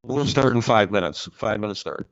We'll start in 5 minutes. 5 minutes start.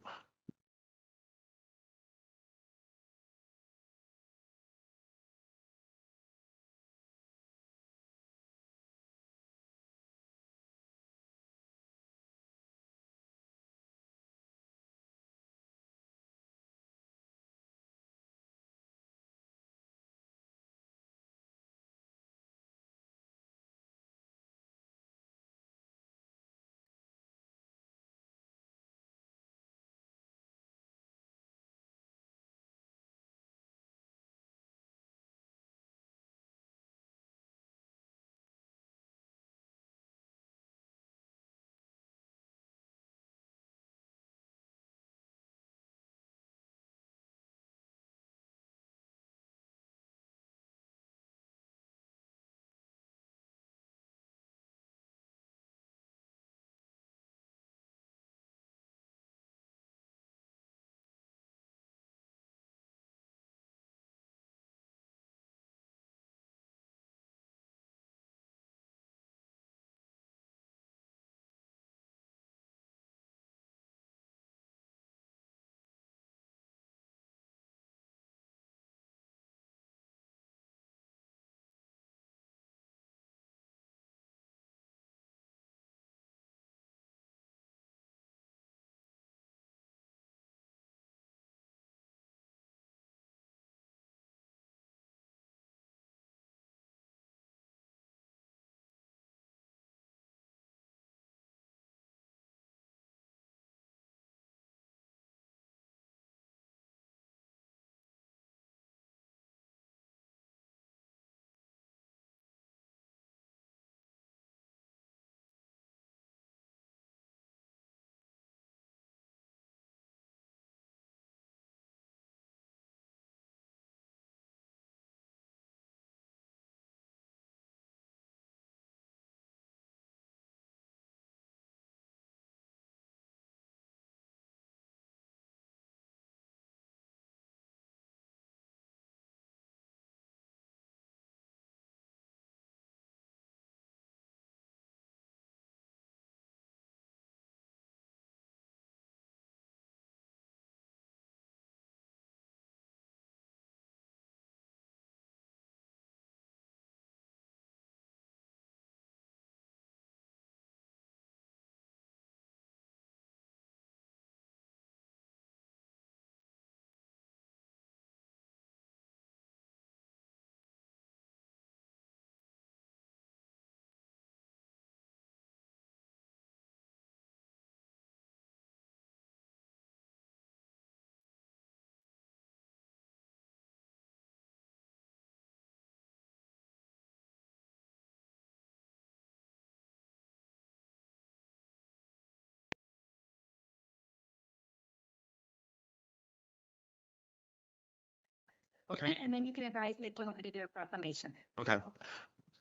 Okay. And then you can advise me to do a proclamation. Okay.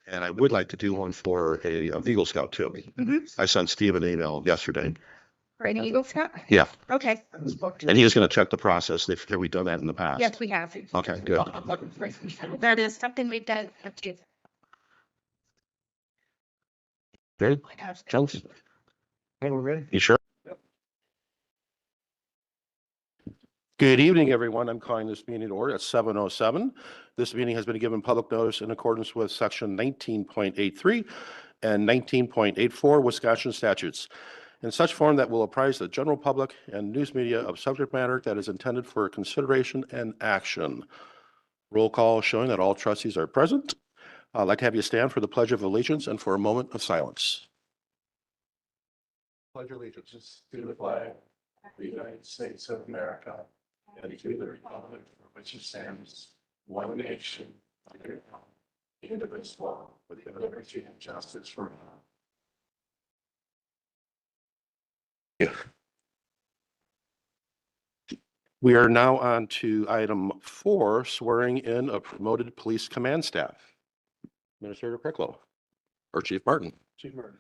And I would like to do one for a Eagle Scout too. I sent Steve an email yesterday. For an Eagle Scout? Yeah. Okay. And he was going to check the process. Have we done that in the past? Yes, we have. Okay, good. That is something we've done. Ready? Chelsea? Hey, we're ready. You sure? Good evening, everyone. I'm calling this meeting to order at 7:07. This meeting has been given public notice in accordance with section 19.83 and 19.84 Wisconsin statutes in such form that will apprise the general public and news media of subject matter that is intended for consideration and action. Roll call showing that all trustees are present. I'd like to have you stand for the Pledge of Allegiance and for a moment of silence. Pledge allegiance to the flag of the United States of America and to the republic for which it stands, one nation, under God, indivisible, with liberty and justice for all. We are now on to item 4, swearing in of promoted police command staff. Administrator Pricklow or Chief Martin. Chief Martin.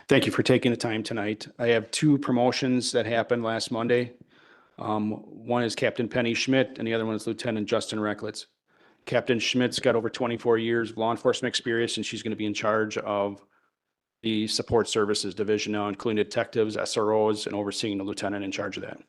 Thank you for taking the time tonight. I have two promotions that happened last Monday. One is Captain Penny Schmidt and the other one is Lieutenant Justin Recklitz. Captain Schmidt's got over 24 years of law enforcement experience, and she's going to be in charge of the support services division now, including detectives, SROs, and overseeing the lieutenant in charge of that.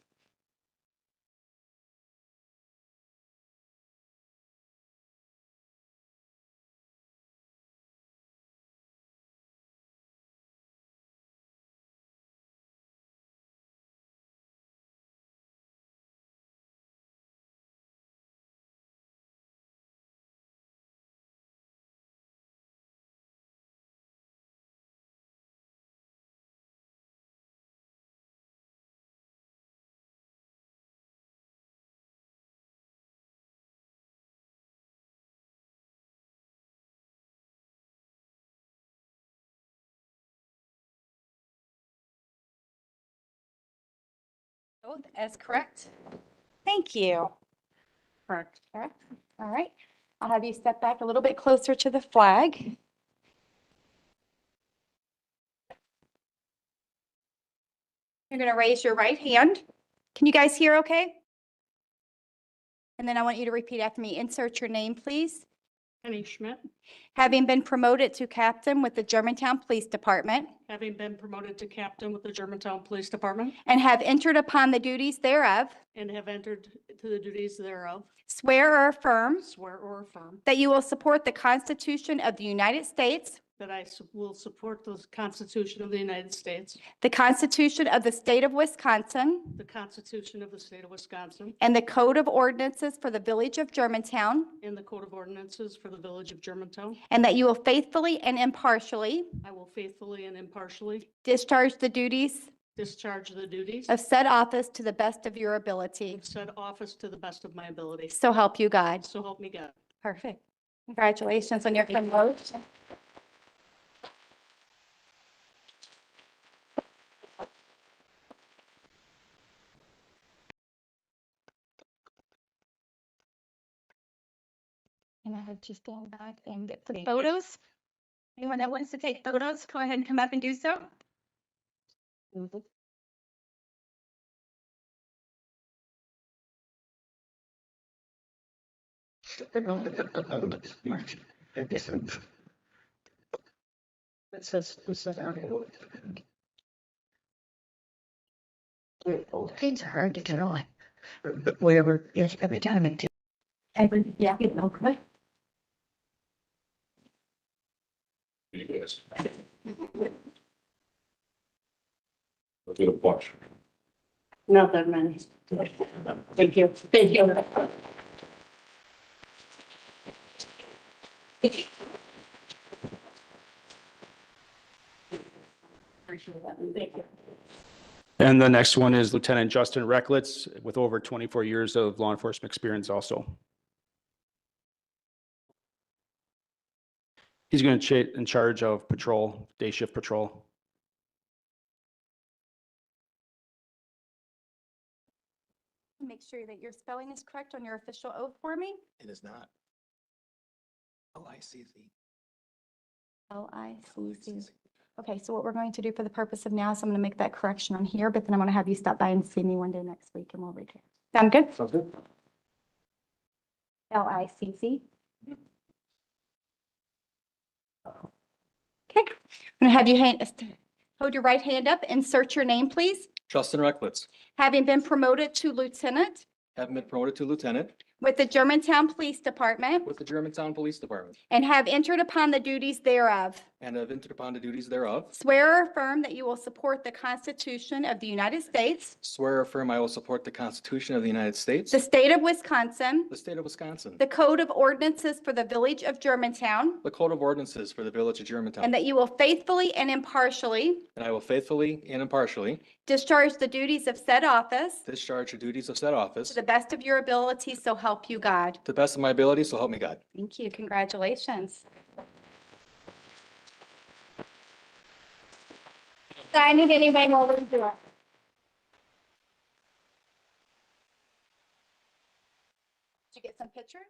Oath as correct. Thank you. Correct. All right. I'll have you step back a little bit closer to the flag. You're going to raise your right hand. Can you guys hear okay? And then I want you to repeat after me. Insert your name, please. Penny Schmidt, Having been promoted to captain with the Germantown Police Department having been promoted to captain with the Germantown Police Department and have entered upon the duties thereof, and have entered to the duties thereof, swear or affirm swear or affirm that you will support the Constitution of the United States, that I will support the Constitution of the United States, the Constitution of the State of Wisconsin, the Constitution of the State of Wisconsin, and the Code of Ordinances for the Village of Germantown, and the Code of Ordinances for the Village of Germantown. and that you will faithfully and impartially I will faithfully and impartially discharge the duties discharge the duties of said office to the best of your ability. of said office to the best of my ability. So help you God. So help me God. Perfect. Congratulations on your promotion. And I have to stand back and get some photos. Anyone that wants to take photos, go ahead and come up and do so. Things are hard to get on. Wherever, yes, every time I do. Yeah. Okay. Let's get a bunch. Not that many. Thank you. Thank you. Thank you. And the next one is Lieutenant Justin Recklitz with over 24 years of law enforcement experience also. He's going to in charge of patrol, day shift patrol. Make sure that your spelling is correct on your official oath for me. It is not. LICZ. L-I-C-C. Okay, so what we're going to do for the purpose of now is I'm going to make that correction on here, but then I'm going to have you stop by and see me one day next week and we'll read it. Sound good? Sounds good. L-I-C-C. Okay, I'm going to have you hold your right hand up, insert your name, please. Justin Recklitz, Having been promoted to lieutenant having been promoted to lieutenant with the Germantown Police Department with the Germantown Police Department and have entered upon the duties thereof, and have entered upon the duties thereof, swear or affirm that you will support the Constitution of the United States, swear or affirm I will support the Constitution of the United States, the state of Wisconsin, the state of Wisconsin, the Code of Ordinances for the Village of Germantown, the Code of Ordinances for the Village of Germantown, and that you will faithfully and impartially and I will faithfully and impartially discharge the duties of said office discharge the duties of said office to the best of your ability, so help you God. to the best of my ability, so help me God. Thank you. Congratulations. Sign it anybody while we do it. Did you get some pictures?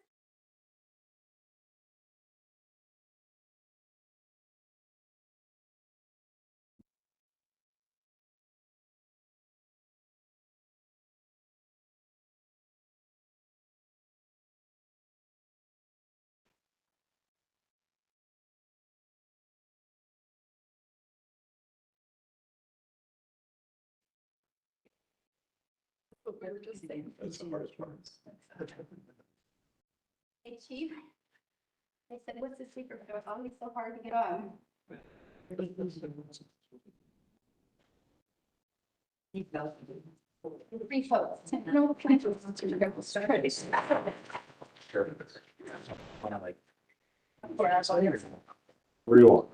Hey, Chief. I said, what's the secret? It was always so hard to get on. 3 votes. No, can I just- Where you want?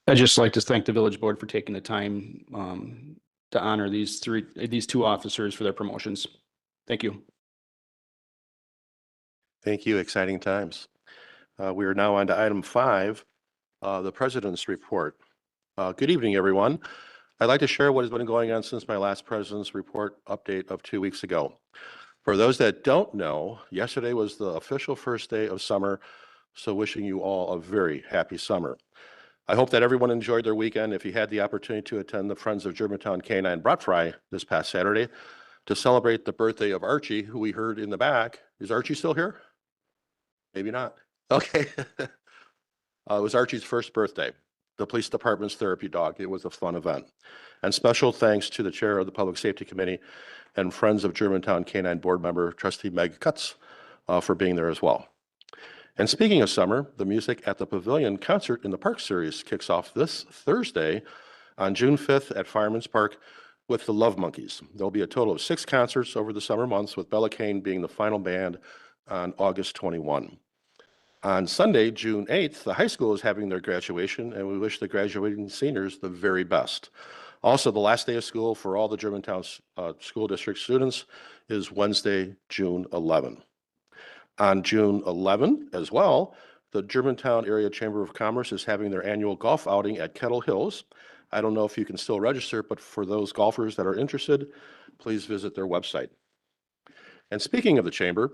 I'd just like to thank the village board for taking the time to honor these two officers for their promotions. Thank you. Thank you. Exciting times. We are now on to item 5, the President's Report. Good evening, everyone. I'd like to share what has been going on since my last President's Report update of 2 weeks ago. For those that don't know, yesterday was the official first day of summer, so wishing you all a very happy summer. I hope that everyone enjoyed their weekend. If you had the opportunity to attend the Friends of Germantown Canine Brat Fry this past Saturday to celebrate the birthday of Archie, who we heard in the back. Is Archie still here? Maybe not. Okay. It was Archie's first birthday, the police department's therapy dog. It was a fun event. And special thanks to the chair of the Public Safety Committee and Friends of Germantown Canine Board member, Trustee Meg Cutts, for being there as well. And speaking of summer, the Music at the Pavilion Concert in the Park series kicks off this Thursday on June 5th at Fireman's Park with the Love Monkeys. There'll be a total of 6 concerts over the summer months, with Bella Kane being the final band on August 21. On Sunday, June 8th, the high school is having their graduation, and we wish the graduating seniors the very best. Also, the last day of school for all the Germantown School District students is Wednesday, June 11. On June 11 as well, the Germantown Area Chamber of Commerce is having their annual golf outing at Kettle Hills. I don't know if you can still register, but for those golfers that are interested, please visit their website. And speaking of the Chamber,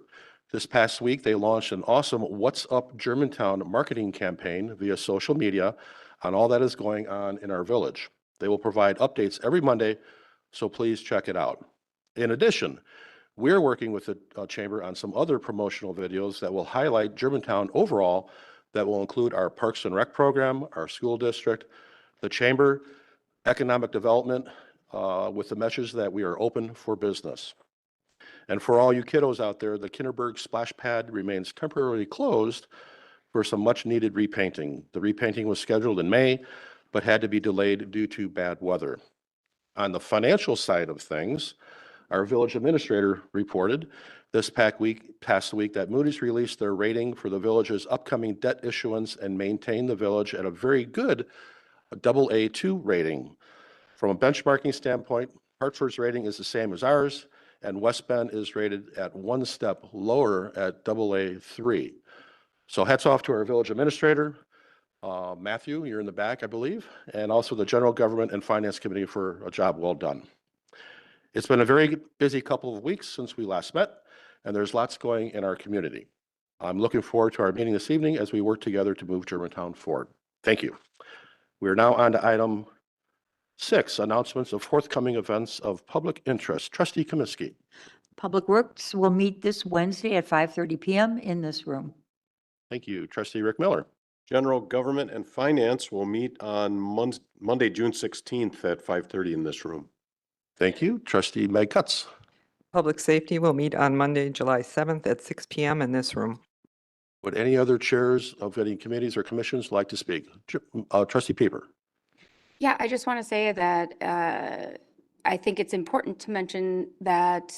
this past week, they launched an awesome What's Up Germantown marketing campaign via social media on all that is going on in our village. They will provide updates every Monday, so please check it out. In addition, we're working with the Chamber on some other promotional videos that will highlight Germantown overall, that will include our Parks and Rec program, our school district, the Chamber, economic development, with the message that we are open for business. And for all you kiddos out there, the Kinderberg Splash Pad remains temporarily closed for some much needed repainting. The repainting was scheduled in May, but had to be delayed due to bad weather. On the financial side of things, our village administrator reported this past week that Moody's released their rating for the village's upcoming debt issuance and maintained the village at a very good AA2 rating. From a benchmarking standpoint, Hartford's rating is the same as ours, and West Bend is rated at 1 step lower at AA3. So hats off to our village administrator, Matthew, you're in the back, I believe, and also the General Government and Finance Committee for a job well done. It's been a very busy couple of weeks since we last met, and there's lots going in our community. I'm looking forward to our meeting this evening as we work together to move Germantown forward. Thank you. We are now on to item 6, announcements of forthcoming events of public interest. Trustee Kaminsky. Public Works will meet this Wednesday at 5:30 p.m. in this room. Thank you. Trustee Rick Miller. General Government and Finance will meet on Monday, June 16th at 5:30 in this room. Thank you. Trustee Meg Cutts. Public Safety will meet on Monday, July 7th at 6 p.m. in this room. Would any other chairs of any committees or commissions like to speak? Trustee Pieper. Yeah, I just want to say that I think it's important to mention that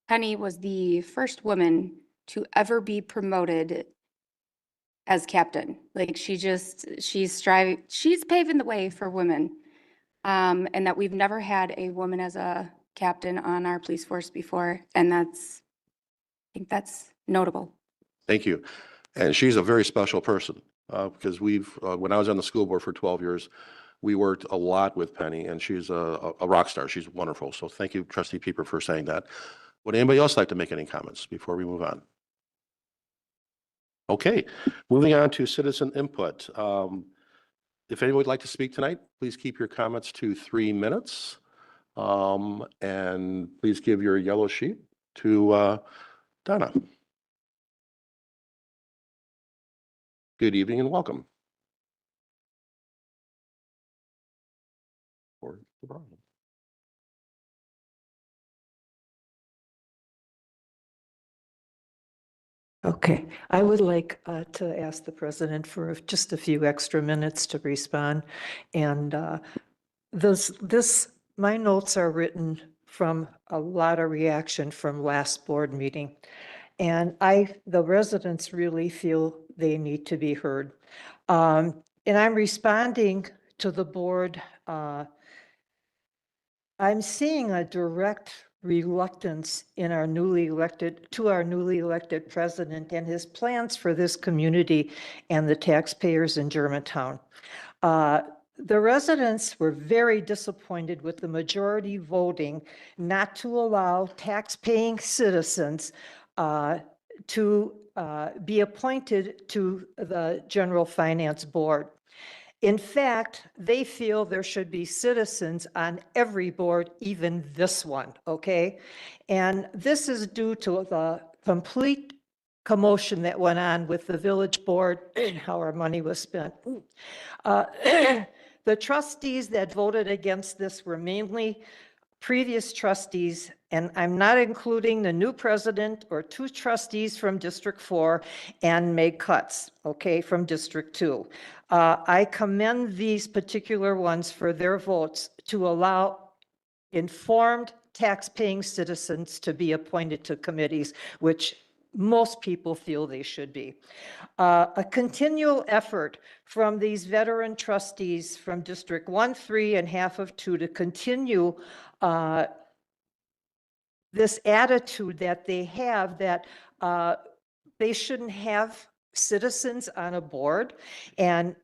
Penny was the first woman to ever be promoted as captain. Like she's paving the way for women. And that we've never had a woman as a captain on our police force before. And I think that's notable. Thank you. And she's a very special person because when I was on the school board for 12 years, we worked a lot with Penny, and she's a rock star. She's wonderful. So thank you, Trustee Pieper, for saying that. Would anybody else like to make any comments before we move on? Okay, moving on to citizen input. If anyone would like to speak tonight, please keep your comments to 3 minutes. And please give your yellow sheet to Donna. Good evening and welcome. Or the problem. Okay, I would like to ask the president for just a few extra minutes to respond. And my notes are written from a lot of reaction from last board meeting. And the residents really feel they need to be heard. And I'm responding to the board. I'm seeing a direct reluctance in our newly elected president and his plans for this community and the taxpayers in Germantown. The residents were very disappointed with the majority voting not to allow tax-paying citizens to be appointed to the General Finance Board. In fact, they feel there should be citizens on every board, even this one, okay? And this is due to the complete commotion that went on with the village board and how our money was spent. The trustees that voted against this were mainly previous trustees, and I'm not including the new president or 2 trustees from District 4 and made cuts, okay, from District 2. I commend these particular ones for their votes to allow informed tax-paying citizens to be appointed to committees, which most people feel they should be. A continual effort from these veteran trustees from District 1, 3, and half of 2 to continue this attitude that they have that they shouldn't have citizens on a board. And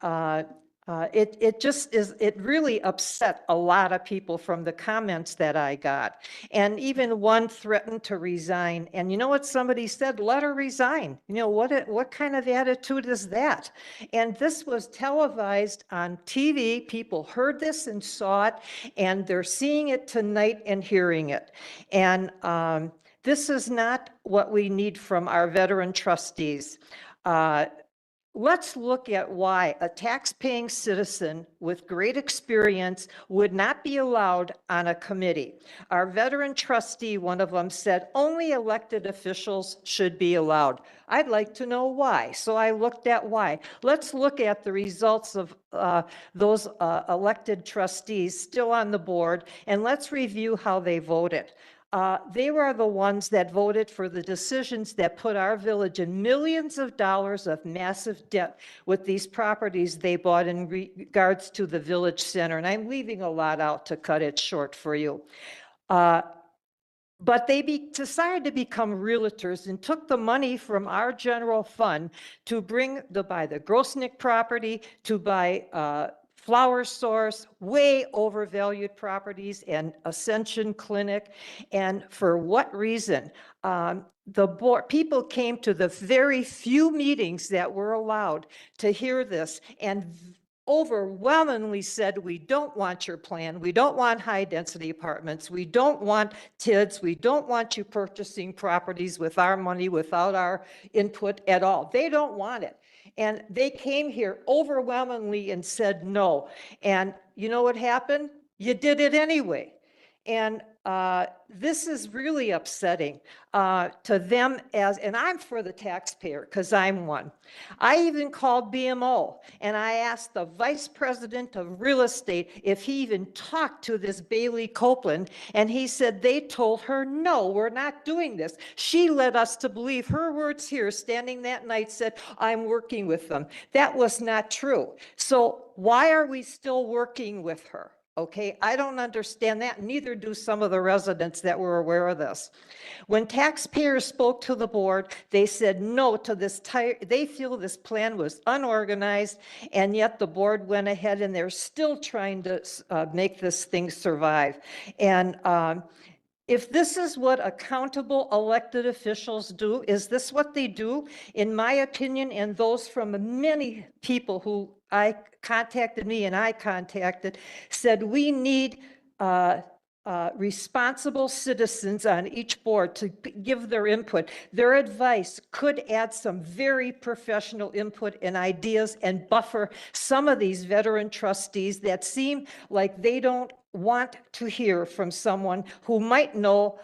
it really upset a lot of people from the comments that I got. And even one threatened to resign. And you know what somebody said? Let her resign. You know, what kind of attitude is that? And this was televised on TV. People heard this and saw it, and they're seeing it tonight and hearing it. And this is not what we need from our veteran trustees. Let's look at why a tax-paying citizen with great experience would not be allowed on a committee. Our veteran trustee, one of them, said only elected officials should be allowed. I'd like to know why. So I looked at why. Let's look at the results of those elected trustees still on the board, and let's review how they voted. They were the ones that voted for the decisions that put our village in millions of dollars of massive debt with these properties they bought in regards to the village center. And I'm leaving a lot out to cut it short for you. But they decided to become realtors and took the money from our general fund to buy the Grosnick property, to buy Flower Source, way overvalued properties, and Ascension Clinic. And for what reason? The board people came to the very few meetings that were allowed to hear this and overwhelmingly said, we don't want your plan. We don't want high density apartments. We don't want TIDs. We don't want you purchasing properties with our money, without our input at all. They don't want it. And they came here overwhelmingly and said no. And you know what happened? You did it anyway. And this is really upsetting to them and I'm for the taxpayer because I'm one. I even called BMO and I asked the vice president of real estate if he even talked to this Bailey Copeland, and he said they told her, no, we're not doing this. She led us to believe her words here standing that night said, I'm working with them. That was not true. So why are we still working with her? Okay, I don't understand that. Neither do some of the residents that were aware of this. When taxpayers spoke to the board, they said no to this. They feel this plan was unorganized, and yet the board went ahead and they're still trying to make this thing survive. And if this is what accountable elected officials do, is this what they do? In my opinion, and those from many people who I contacted, said we need responsible citizens on each board to give their input. Their advice could add some very professional input and ideas and buffer some of these veteran trustees that seem like they don't want to hear from someone who might know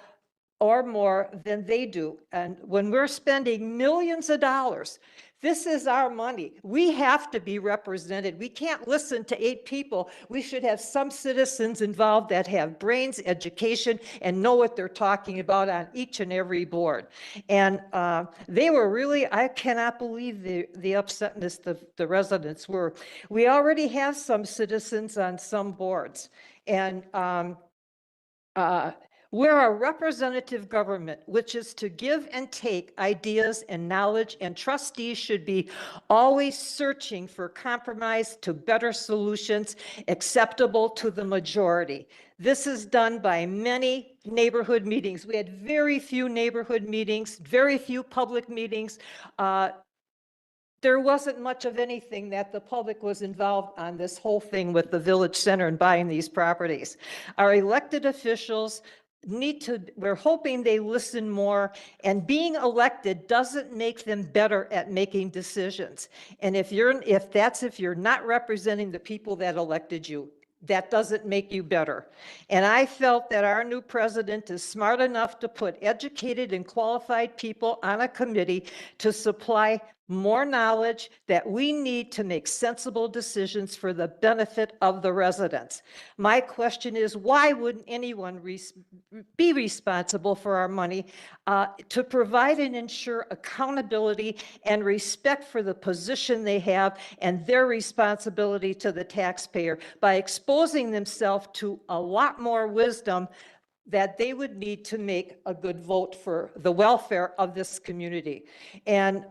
or more than they do. And when we're spending millions of dollars, this is our money. We have to be represented. We can't listen to 8 people. We should have some citizens involved that have brains, education, and know what they're talking about on each and every board. And they were really, I cannot believe the upsetness the residents were. We already have some citizens on some boards. And we're a representative government, which is to give and take ideas and knowledge, and trustees should be always searching for compromise to better solutions acceptable to the majority. This is done by many neighborhood meetings. We had very few neighborhood meetings, very few public meetings. There wasn't much of anything that the public was involved on this whole thing with the village center and buying these properties. Our elected officials we're hoping they listen more, and being elected doesn't make them better at making decisions. And if you're not representing the people that elected you, that doesn't make you better. And I felt that our new president is smart enough to put educated and qualified people on a committee to supply more knowledge that we need to make sensible decisions for the benefit of the residents. My question is, why wouldn't anyone be responsible for our money to provide and ensure accountability and respect for the position they have and their responsibility to the taxpayer by exposing themselves to a lot more wisdom that they would need to make a good vote for the welfare of this community? And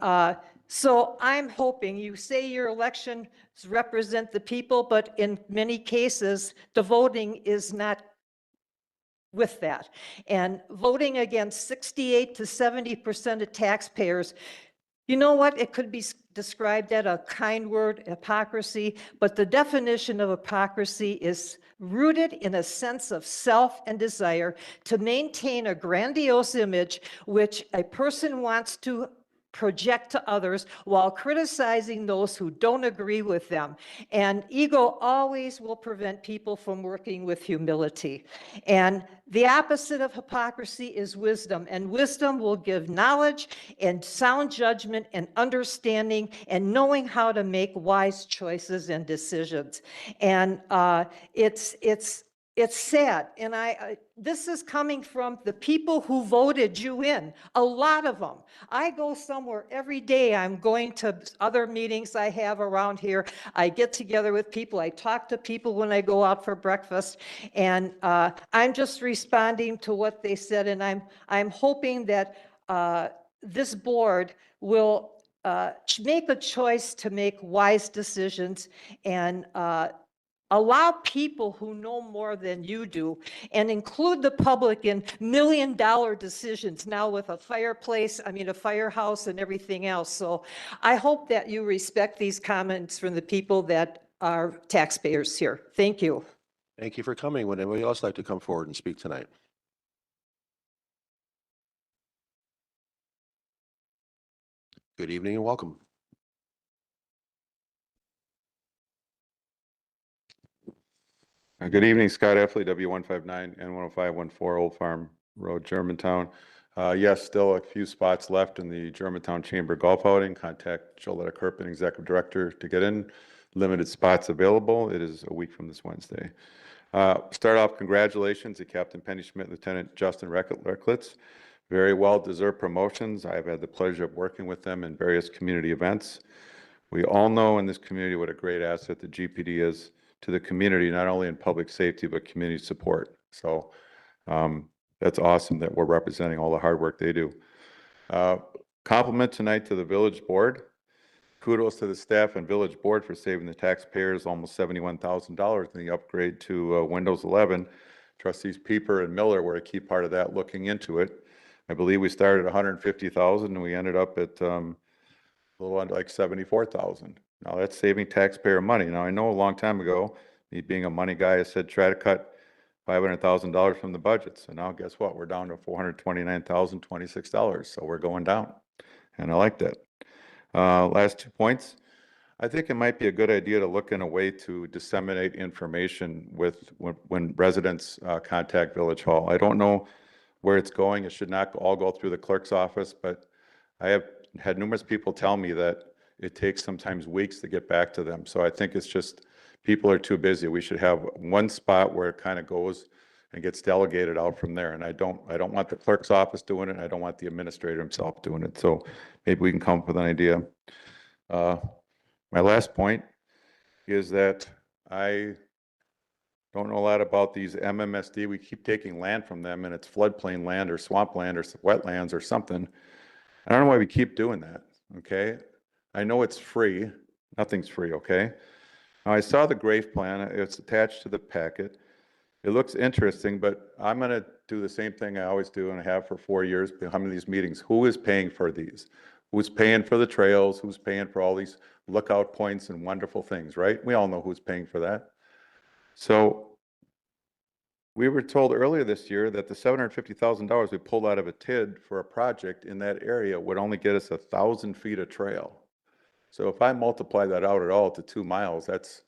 so I'm hoping, you say your elections represent the people, but in many cases, the voting is not with that. And voting against 68 to 70% of taxpayers, you know what? It could be described as a kind word, hypocrisy, but the definition of hypocrisy is rooted in a sense of self and desire to maintain a grandiose image which a person wants to project to others while criticizing those who don't agree with them. And ego always will prevent people from working with humility. And the opposite of hypocrisy is wisdom, and wisdom will give knowledge and sound judgment and understanding and knowing how to make wise choices and decisions. And it's sad, and this is coming from the people who voted you in, a lot of them. I go somewhere every day. I'm going to other meetings I have around here. I get together with people. I talk to people when I go out for breakfast, and I'm just responding to what they said, and I'm hoping that this board will make a choice to make wise decisions and allow people who know more than you do, and include the public in million-dollar decisions now with a firehouse and everything else. So I hope that you respect these comments from the people that are taxpayers here. Thank you. Thank you for coming. Would anybody else like to come forward and speak tonight? Good evening and welcome. Good evening, Scott Effley, W159 N10514 Old Farm Road, Germantown. Yes, still a few spots left in the Germantown Chamber Golf Outing. Contact Joletta Kirpin, Executive Director, to get in. Limited spots available. It is a week from this Wednesday. Start off, congratulations to Captain Penny Schmidt, Lieutenant Justin Recklitz. Very well-deserved promotions. I've had the pleasure of working with them in various community events. We all know in this community what a great asset the GPD is to the community, not only in public safety, but community support. So that's awesome that we're representing all the hard work they do. Compliment tonight to the village board. Kudos to the staff and village board for saving the taxpayers almost $71,000 in the upgrade to Windows 11. Trustees Pieper and Miller were a key part of that, looking into it. I believe we started at $150,000 and we ended up at a little under like $74,000. Now that's saving taxpayer money. Now I know a long time ago, me being a money guy, I said try to cut $500,000 from the budget. So now guess what? We're down to $429,026. So we're going down. And I like that. Last 2 points. I think it might be a good idea to look in a way to disseminate information when residents contact Village Hall. I don't know where it's going. It should not all go through the clerk's office, but I have had numerous people tell me that it takes sometimes weeks to get back to them. So I think it's just people are too busy. We should have one spot where it kind of goes and gets delegated out from there. And I don't want the clerk's office doing it. I don't want the administrator himself doing it. So maybe we can come up with an idea. My last point is that I don't know a lot about these MMSD. We keep taking land from them and it's floodplain land or swamp land or wetlands or something. I don't know why we keep doing that, okay? I know it's free. Nothing's free, okay? Now, I saw the grave plan. It's attached to the packet. It looks interesting, but I'm going to do the same thing I always do and I have for 4 years behind these meetings. Who is paying for these? Who's paying for the trails? Who's paying for all these lookout points and wonderful things, right? We all know who's paying for that. So we were told earlier this year that the $750,000 we pulled out of a TID for a project in that area would only get us 1,000 feet of trail. So if I multiply that out at all to 2 miles, that's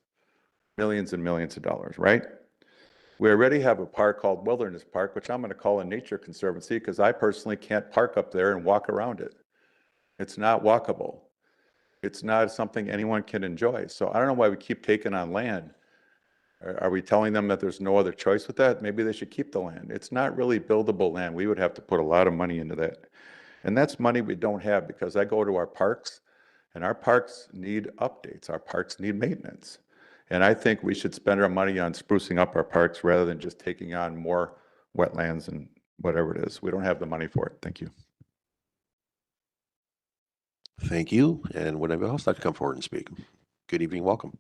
millions and millions of dollars, right? We already have a park called Wilderness Park, which I'm going to call a nature conservancy because I personally can't park up there and walk around it. It's not walkable. It's not something anyone can enjoy. So I don't know why we keep taking on land. Are we telling them that there's no other choice with that? Maybe they should keep the land. It's not really buildable land. We would have to put a lot of money into that. And that's money we don't have because I go to our parks and our parks need updates. Our parks need maintenance. And I think we should spend our money on sprucing up our parks rather than just taking on more wetlands and whatever it is. We don't have the money for it. Thank you. Thank you. And would anybody else like to come forward and speak? Good evening, welcome.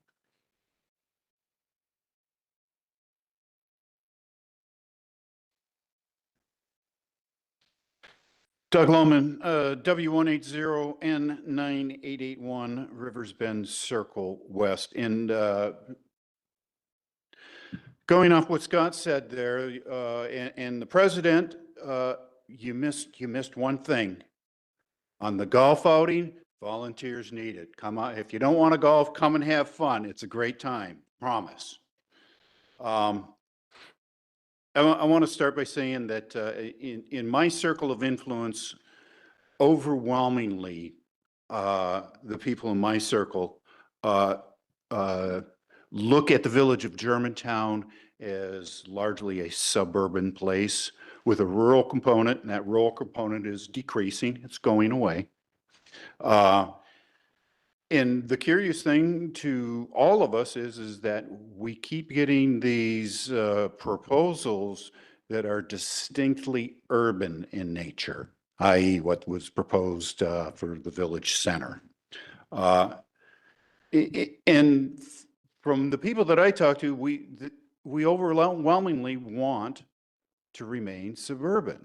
Doug Lohman, W180N9881, Rivers Bend Circle West. And going off what Scott said there, and the president, you missed one thing. On the golf outing, volunteers needed. Come on, if you don't want to golf, come and have fun. It's a great time, promise. I want to start by saying that in my circle of influence, overwhelmingly, the people in my circle look at the village of Germantown as largely a suburban place with a rural component, and that rural component is decreasing. It's going away. And the curious thing to all of us is that we keep getting these proposals that are distinctly urban in nature, i.e. what was proposed for the village center. And from the people that I talk to, we overwhelmingly want to remain suburban.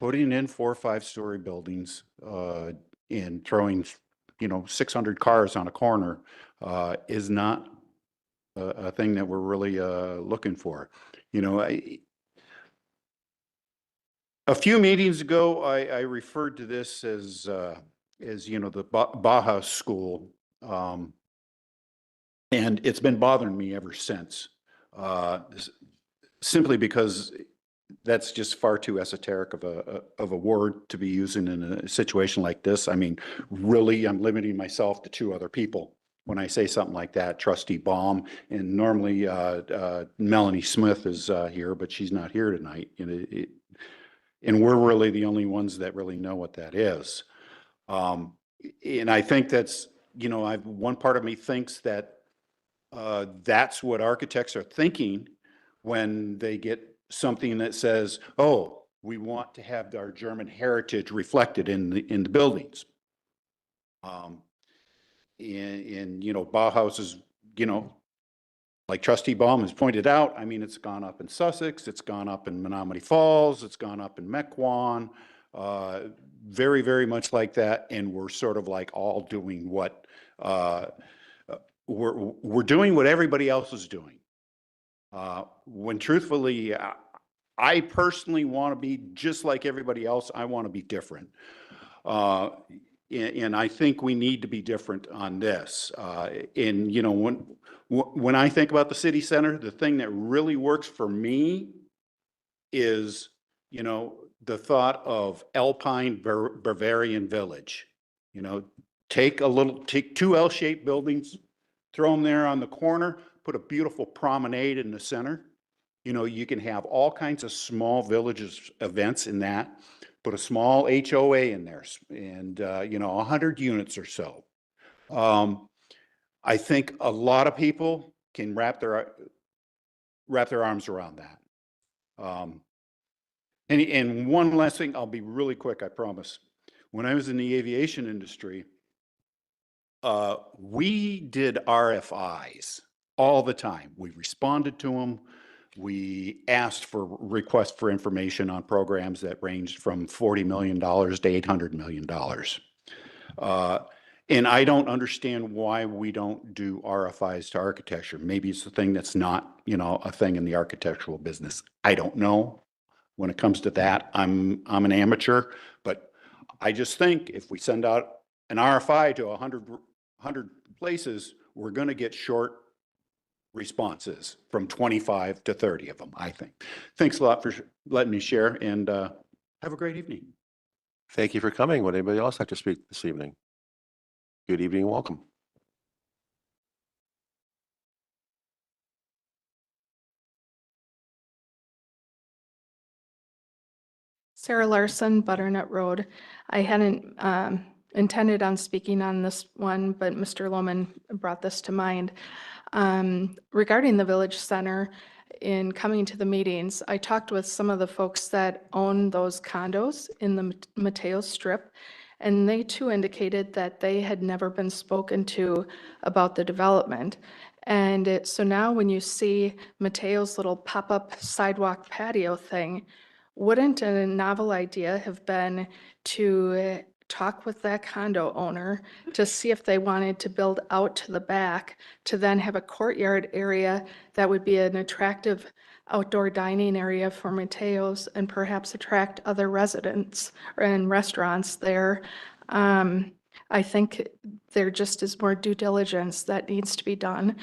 Putting in 4 or 5-story buildings and throwing 600 cars on a corner is not a thing that we're really looking for. A few meetings ago, I referred to this as the Bauhaus School, and it's been bothering me ever since, simply because that's just far too esoteric of a word to be using in a situation like this. I mean, really, I'm limiting myself to 2 other people when I say something like that. Trustee Baum, and normally Melanie Smith is here, but she's not here tonight. And we're really the only ones that really know what that is. And I think that's, one part of me thinks that that's what architects are thinking when they get something that says, oh, we want to have our German heritage reflected in the buildings. And Bauhaus is, like Trustee Baum has pointed out, I mean, it's gone up in Sussex, it's gone up in Menomonee Falls, it's gone up in Mequon, very, very much like that. And we're sort of like all doing what, we're doing what everybody else is doing. When truthfully, I personally want to be just like everybody else. I want to be different. And I think we need to be different on this. And, you know, when I think about the city center, the thing that really works for me is, you know, the thought of Alpine Bavarian Village. You know, take two L-shaped buildings, throw them there on the corner, put a beautiful promenade in the center. You know, you can have all kinds of small villages events in that. Put a small HOA in there and, you know, 100 units or so. I think a lot of people can wrap their arms around that. And one last thing, I'll be really quick, I promise. When I was in the aviation industry, we did RFIs all the time. We responded to them. We asked for requests for information on programs that ranged from $40 million to $800 million. And I don't understand why we don't do RFIs to architecture. Maybe it's the thing that's not, you know, a thing in the architectural business. I don't know. When it comes to that, I'm an amateur, but I just think if we send out an RFI to 100 places, we're going to get short responses from 25 to 30 of them, I think. Thanks a lot for letting me share, and have a great evening. Thank you for coming. Would anybody else like to speak this evening? Good evening and welcome. Sarah Larson, Butternut Road. I hadn't intended on speaking on this one, but Mr. Lohman brought this to mind. Regarding the Village Center, in coming to the meetings, I talked with some of the folks that own those condos in the Mateo Strip, and they too indicated that they had never been spoken to about the development. And so now when you see Mateo's little pop-up sidewalk patio thing, wouldn't a novel idea have been to talk with that condo owner to see if they wanted to build out to the back to then have a courtyard area that would be an attractive outdoor dining area for Mateo's and perhaps attract other residents and restaurants there. I think there just is more due diligence that needs to be done.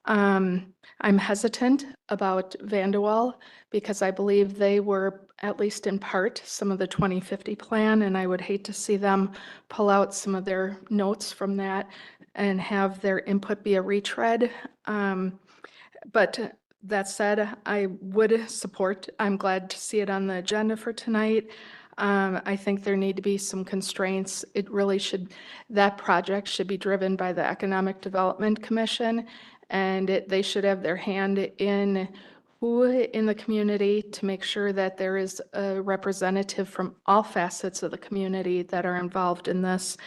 I'm hesitant about Vanderwall because I believe they were, at least in part, some of the 2050 plan, and I would hate to see them pull out some of their notes from that and have their input be a retread. But that said, I would support, I'm glad to see it on the agenda for tonight. I think there need to be some constraints. It really should, that project should be driven by the Economic Development Commission, and they should have their hand in who in the community to make sure that there is a representative from all facets of the community that are involved in this.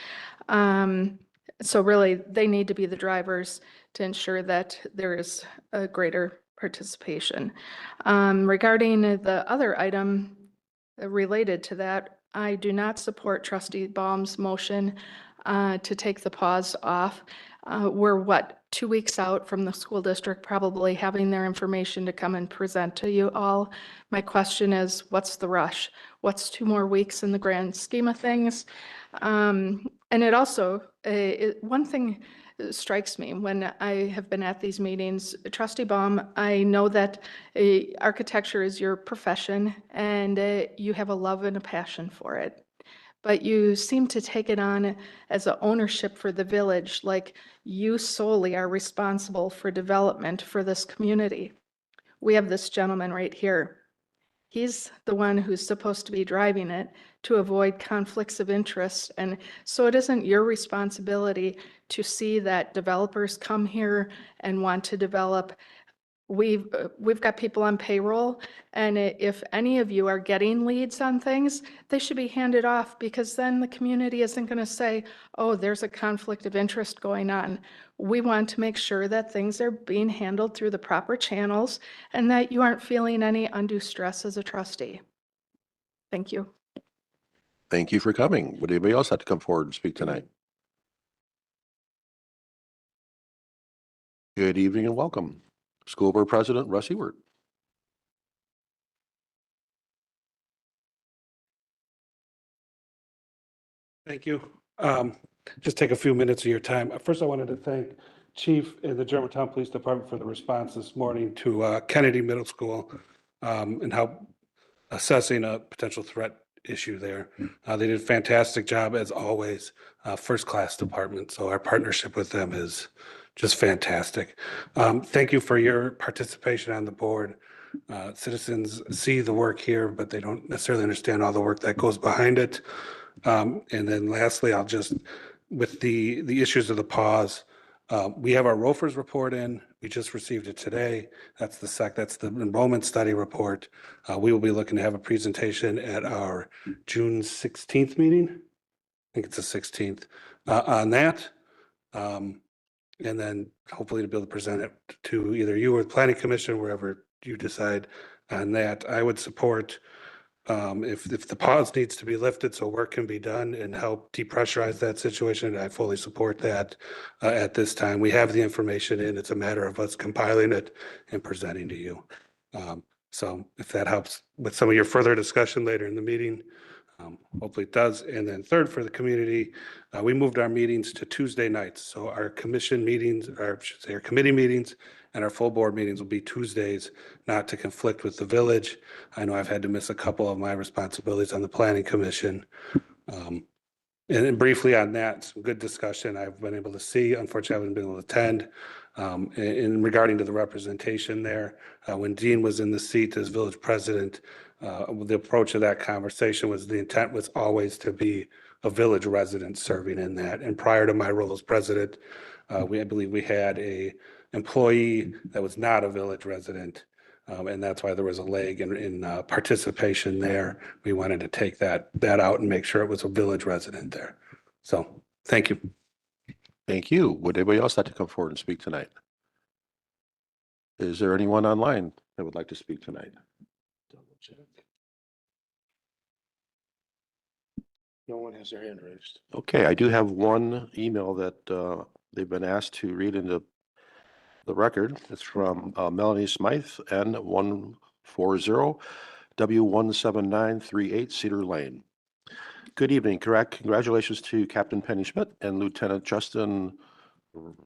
So really, they need to be the drivers to ensure that there is a greater participation. Regarding the other item related to that, I do not support Trustee Baum's motion to take the pause off. We're 2 weeks out from the school district probably having their information to come and present to you all. My question is, what's the rush? What's 2 more weeks in the grand scheme of things? And it also, one thing strikes me when I have been at these meetings, Trustee Baum, I know that architecture is your profession and you have a love and a passion for it. But you seem to take it on as an ownership for the village, like you solely are responsible for development for this community. We have this gentleman right here. He's the one who's supposed to be driving it to avoid conflicts of interest. And so it isn't your responsibility to see that developers come here and want to develop. We've got people on payroll, and if any of you are getting leads on things, they should be handed off, because then the community isn't going to say, oh, there's a conflict of interest going on. We want to make sure that things are being handled through the proper channels and that you aren't feeling any undue stress as a trustee. Thank you. Thank you for coming. Would anybody else like to come forward and speak tonight? Good evening and welcome. School Board President Russ Ewert. Thank you. Just take a few minutes of your time. First, I wanted to thank Chief and the Germantown Police Department for the response this morning to Kennedy Middle School and how assessing a potential threat issue there. They did a fantastic job as always, first-class department. So our partnership with them is just fantastic. Thank you for your participation on the board. Citizens see the work here, but they don't necessarily understand all the work that goes behind it. And then lastly, I'll just, with the issues of the pause, we have our ROFRs report in. We just received it today. That's the enrollment study report. We will be looking to have a presentation at our June 16th meeting. I think it's the 16th on that. And then hopefully to be able to present it to either you or the Planning Commission, wherever you decide on that. I would support if the pause needs to be lifted so work can be done and help depressurize that situation. I fully support that at this time. We have the information in. It's a matter of us compiling it and presenting to you. So if that helps with some of your further discussion later in the meeting, hopefully it does. And then third, for the community, we moved our meetings to Tuesday nights. So our commission meetings, or I should say our committee meetings and our full board meetings will be Tuesdays, not to conflict with the village. I know I've had to miss a couple of my responsibilities on the Planning Commission. And then briefly on that, some good discussion I've been able to see. Unfortunately, I haven't been able to attend. In regarding to the representation there, when Dean was in the seat as village president, the approach of that conversation was the intent was always to be a village resident serving in that. And prior to my role as president, I believe we had a employee that was not a village resident. And that's why there was a lag in participation there. We wanted to take that out and make sure it was a village resident there. So thank you. Thank you. Would anybody else like to come forward and speak tonight? Is there anyone online that would like to speak tonight? No one has their hand raised. Okay, I do have one email that they've been asked to read into the record. It's from Melanie Smythe, N140 W17938 Cedar Lane. Good evening. Congratulations to Captain Penny Schmidt and Lieutenant Justin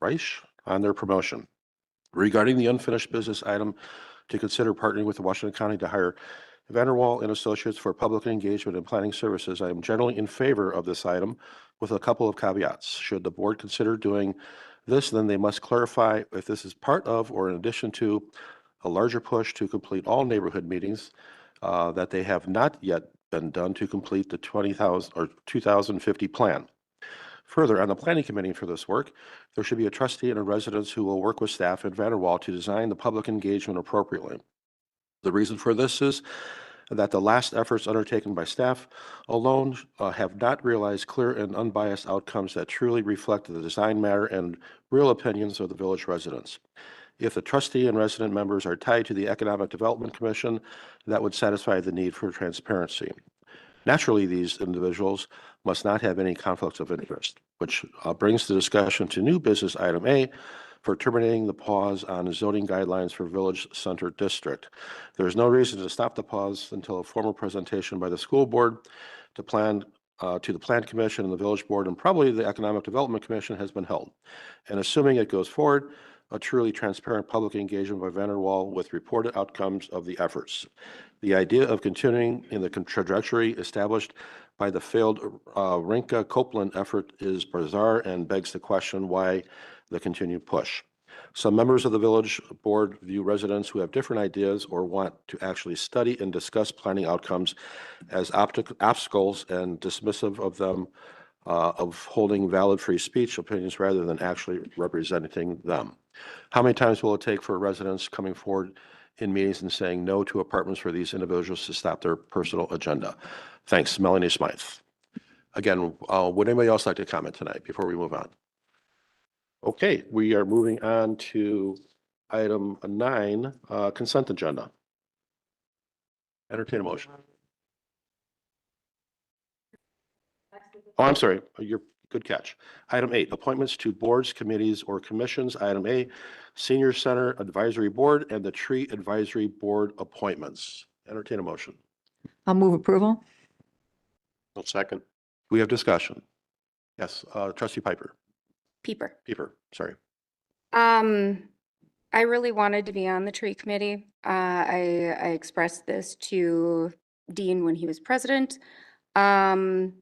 Reich on their promotion. Regarding the unfinished business item to consider partnering with Washington County to hire Vanderwall and Associates for public engagement and planning services, I am generally in favor of this item with a couple of caveats. Should the board consider doing this, then they must clarify if this is part of or in addition to a larger push to complete all neighborhood meetings that they have not yet been done to complete the 20,000 or 2050 plan. Further, on the planning committee for this work, there should be a trustee and a resident who will work with staff at Vanderwall to design the public engagement appropriately. The reason for this is that the last efforts undertaken by staff alone have not realized clear and unbiased outcomes that truly reflect the design matter and real opinions of the village residents. If the trustee and resident members are tied to the Economic Development Commission, that would satisfy the need for transparency. Naturally, these individuals must not have any conflicts of interest, which brings the discussion to new business item A for terminating the pause on zoning guidelines for Village Center District. There is no reason to stop the pause until a formal presentation by the school board to the Plan Commission and the Village Board and probably the Economic Development Commission has been held. And assuming it goes forward, a truly transparent public engagement by Vanderwall with reported outcomes of the efforts. The idea of continuing in the trajectory established by the failed Rinka Copeland effort is bizarre and begs the question why the continued push. Some members of the village board view residents who have different ideas or want to actually study and discuss planning outcomes as obstacles and dismissive of them of holding valid free speech opinions rather than actually representing them. How many times will it take for residents coming forward in meetings and saying no to apartments for these individuals to stop their personal agenda? Thanks, Melanie Smythe. Again, would anybody else like to comment tonight before we move on? Okay, we are moving on to item 9, consent agenda. Entertain a motion. Oh, I'm sorry. Good catch. Item 8, appointments to boards, committees, or commissions. Item A, Senior Center Advisory Board and the Tree Advisory Board appointments. Entertain a motion. I'll move approval. I'll second. We have discussion. Yes, trustee Piper. Peeper. Sorry. I really wanted to be on the tree committee. I expressed this to Dean when he was president. And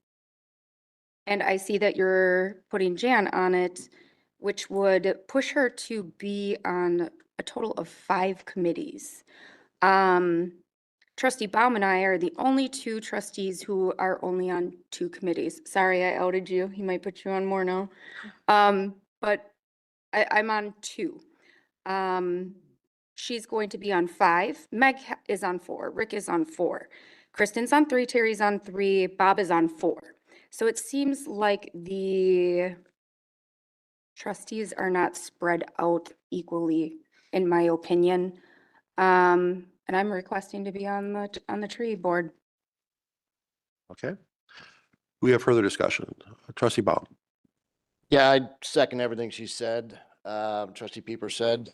I see that you're putting Jan on it, which would push her to be on a total of 5 committees. Trustee Baum and I are the only 2 trustees who are only on 2 committees. Sorry, I outed you. He might put you on more now. But I'm on 2. She's going to be on 5. Meg is on 4. Rick is on 4. Kristen's on 3. Terry's on 3. Bob is on 4. So it seems like the trustees are not spread out equally, in my opinion. And I'm requesting to be on the tree board. Okay. We have further discussion. Trustee Baum. Yeah, I second everything she said. Trustee Pieper said,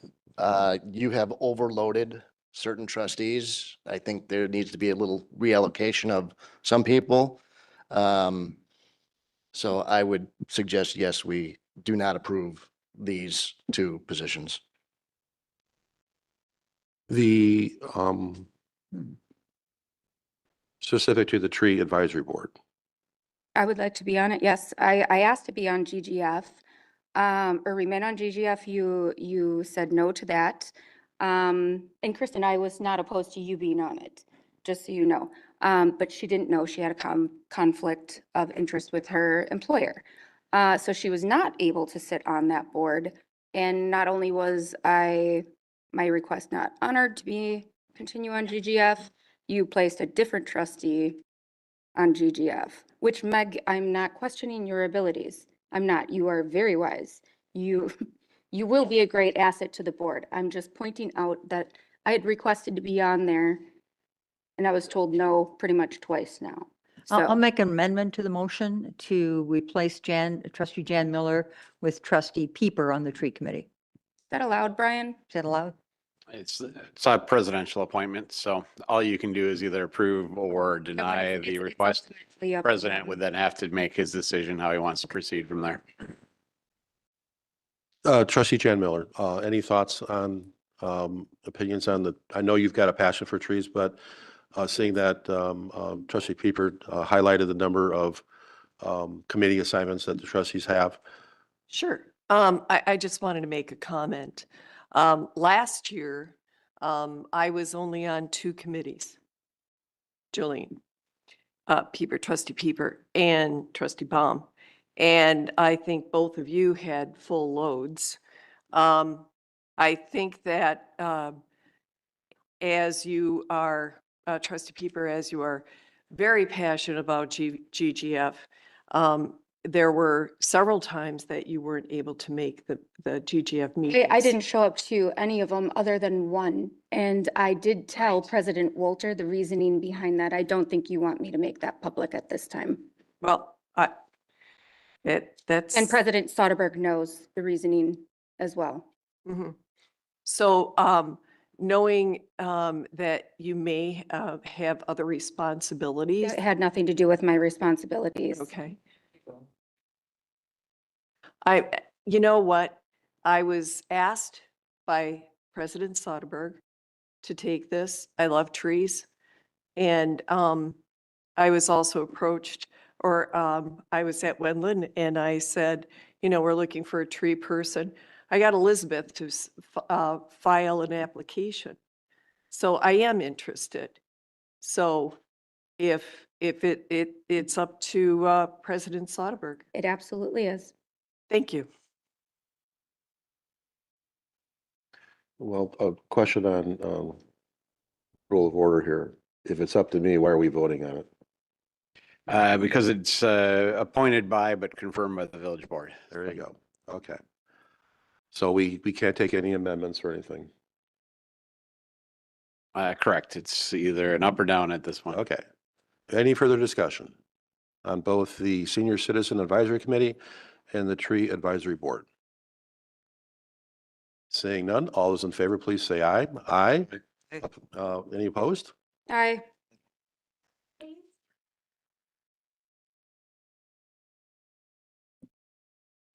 you have overloaded certain trustees. I think there needs to be a little reallocation of some people. So I would suggest, yes, we do not approve these 2 positions. The specific to the Tree Advisory Board. I would like to be on it. Yes, I asked to be on GGF, or remain on GGF. You said no to that. And Kristen, I was not opposed to you being on it, just so you know. But she didn't know she had a conflict of interest with her employer. So she was not able to sit on that board. And not only was my request not honored to continue on GGF, you placed a different trustee on GGF, which Meg, I'm not questioning your abilities. I'm not. You are very wise. You will be a great asset to the board. I'm just pointing out that I had requested to be on there and I was told no pretty much twice now. I'll So make an amendment to the motion to replace trustee Jan Miller with trustee Pieper on the tree committee. is that allowed, Brian? Is that allowed? It's a presidential appointment, so all you can do is either approve or deny the request. Ultimately up to President them. would then have to make his decision how he wants to proceed from there. Trustee Jan Miller, any thoughts on opinions on I know you've got a passion for trees, but seeing that trustee Pieper highlighted the number of committee assignments that the trustees have. Sure. I just wanted to make a comment. Last year, I was only on 2 committees. Jolene, trustee Pieper and trustee Baum. And I think both of you had full loads. I think that as you are, trustee Pieper, as you are very passionate about GGF, there were several times that you weren't able to make the GGF meetings. I didn't show up to any of them other than one. And I did tell President Walter the reasoning behind that. I don't think you want me to make that public at this time. Well, that's. And President Soderberg knows the reasoning as well. Mhm. So, knowing that you may have other responsibilities. It had nothing to do with my responsibilities. Okay. You know what? I was asked by President Soderberg to take this. I love trees. And I was also approached, or I was at Wendland and I said, we're looking for a tree person. I got Elizabeth to file an application. So I am interested. So if it's up to President Soderberg. It absolutely is. Thank you. Well, a question on rule of order here. If it's up to me, why are we voting on it? Because it's appointed by but confirmed by the village board. There you go. Okay. So we can't take any amendments or anything. Correct. It's either an up or down at this point. Okay. Any further discussion? on both the Senior Citizen Advisory Committee and the Tree Advisory Board? Seeing none, all those in favor, please say aye. Aye. Any opposed? Aye.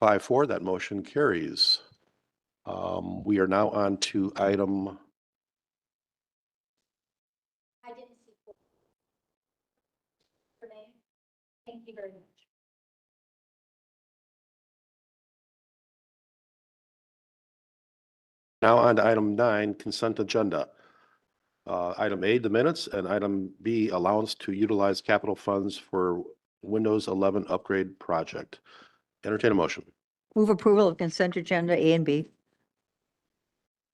5-4, that motion carries. We are now on to item. I didn't see. Thank you very much. Now on to item 9, consent agenda. Item A, the minutes, and item B, allowance to utilize capital funds for Windows 11 upgrade project. Entertain a motion. Move approval of consent agenda A and B.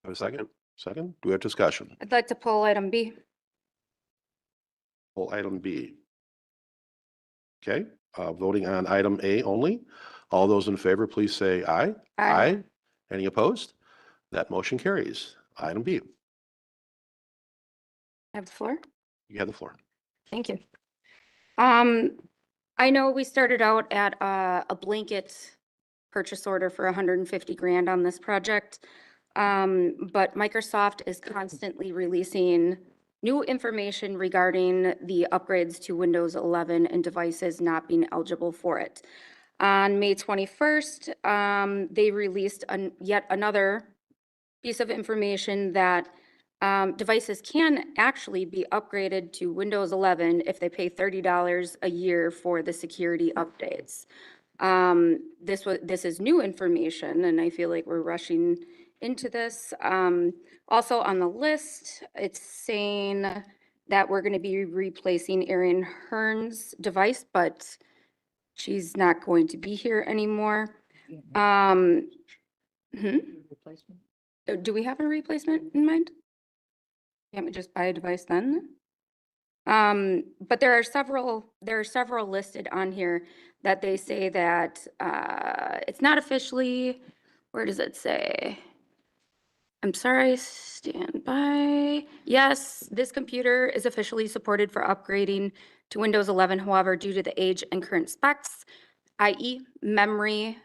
Have a second? Second? Do we have discussion? I'd like to pull item B. Pull item B. Okay, voting on item A only. All those in favor, please say aye. Aye. Any opposed? That motion carries. Item B. I have the floor. You have the floor. Thank you. I know we started out at a blanket purchase order for 150 grand on this project. But Microsoft is constantly releasing new information regarding the upgrades to Windows 11 and devices not being eligible for it. On May 21st, they released yet another piece of information that devices can actually be upgraded to Windows 11 if they pay $30 a year for the security updates. This is new information, and I feel like we're rushing into this. Also on the list, it's saying that we're going to be replacing Erin Hearn's device, but she's not going to be here anymore. Replacement. Do we have a replacement in mind? Can't we just buy a device then? But there are several listed on here that they say that it's not officially, where does it say? I'm sorry, stand by. Yes, this computer is officially supported for upgrading to Windows 11. However, due to the age and current specs, i.e. memory,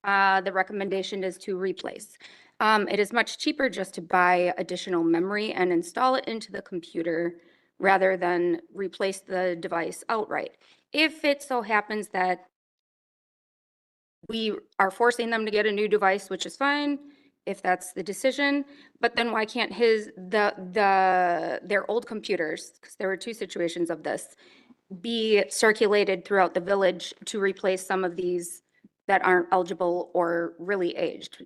the recommendation is to replace. It is much cheaper just to buy additional memory and install it into the computer rather than replace the device outright. If it so happens that we are forcing them to get a new device, which is fine, if that's the decision, but then why can't their old computers, because there were two situations of this, be circulated throughout the village to replace some of these that aren't eligible or really aged?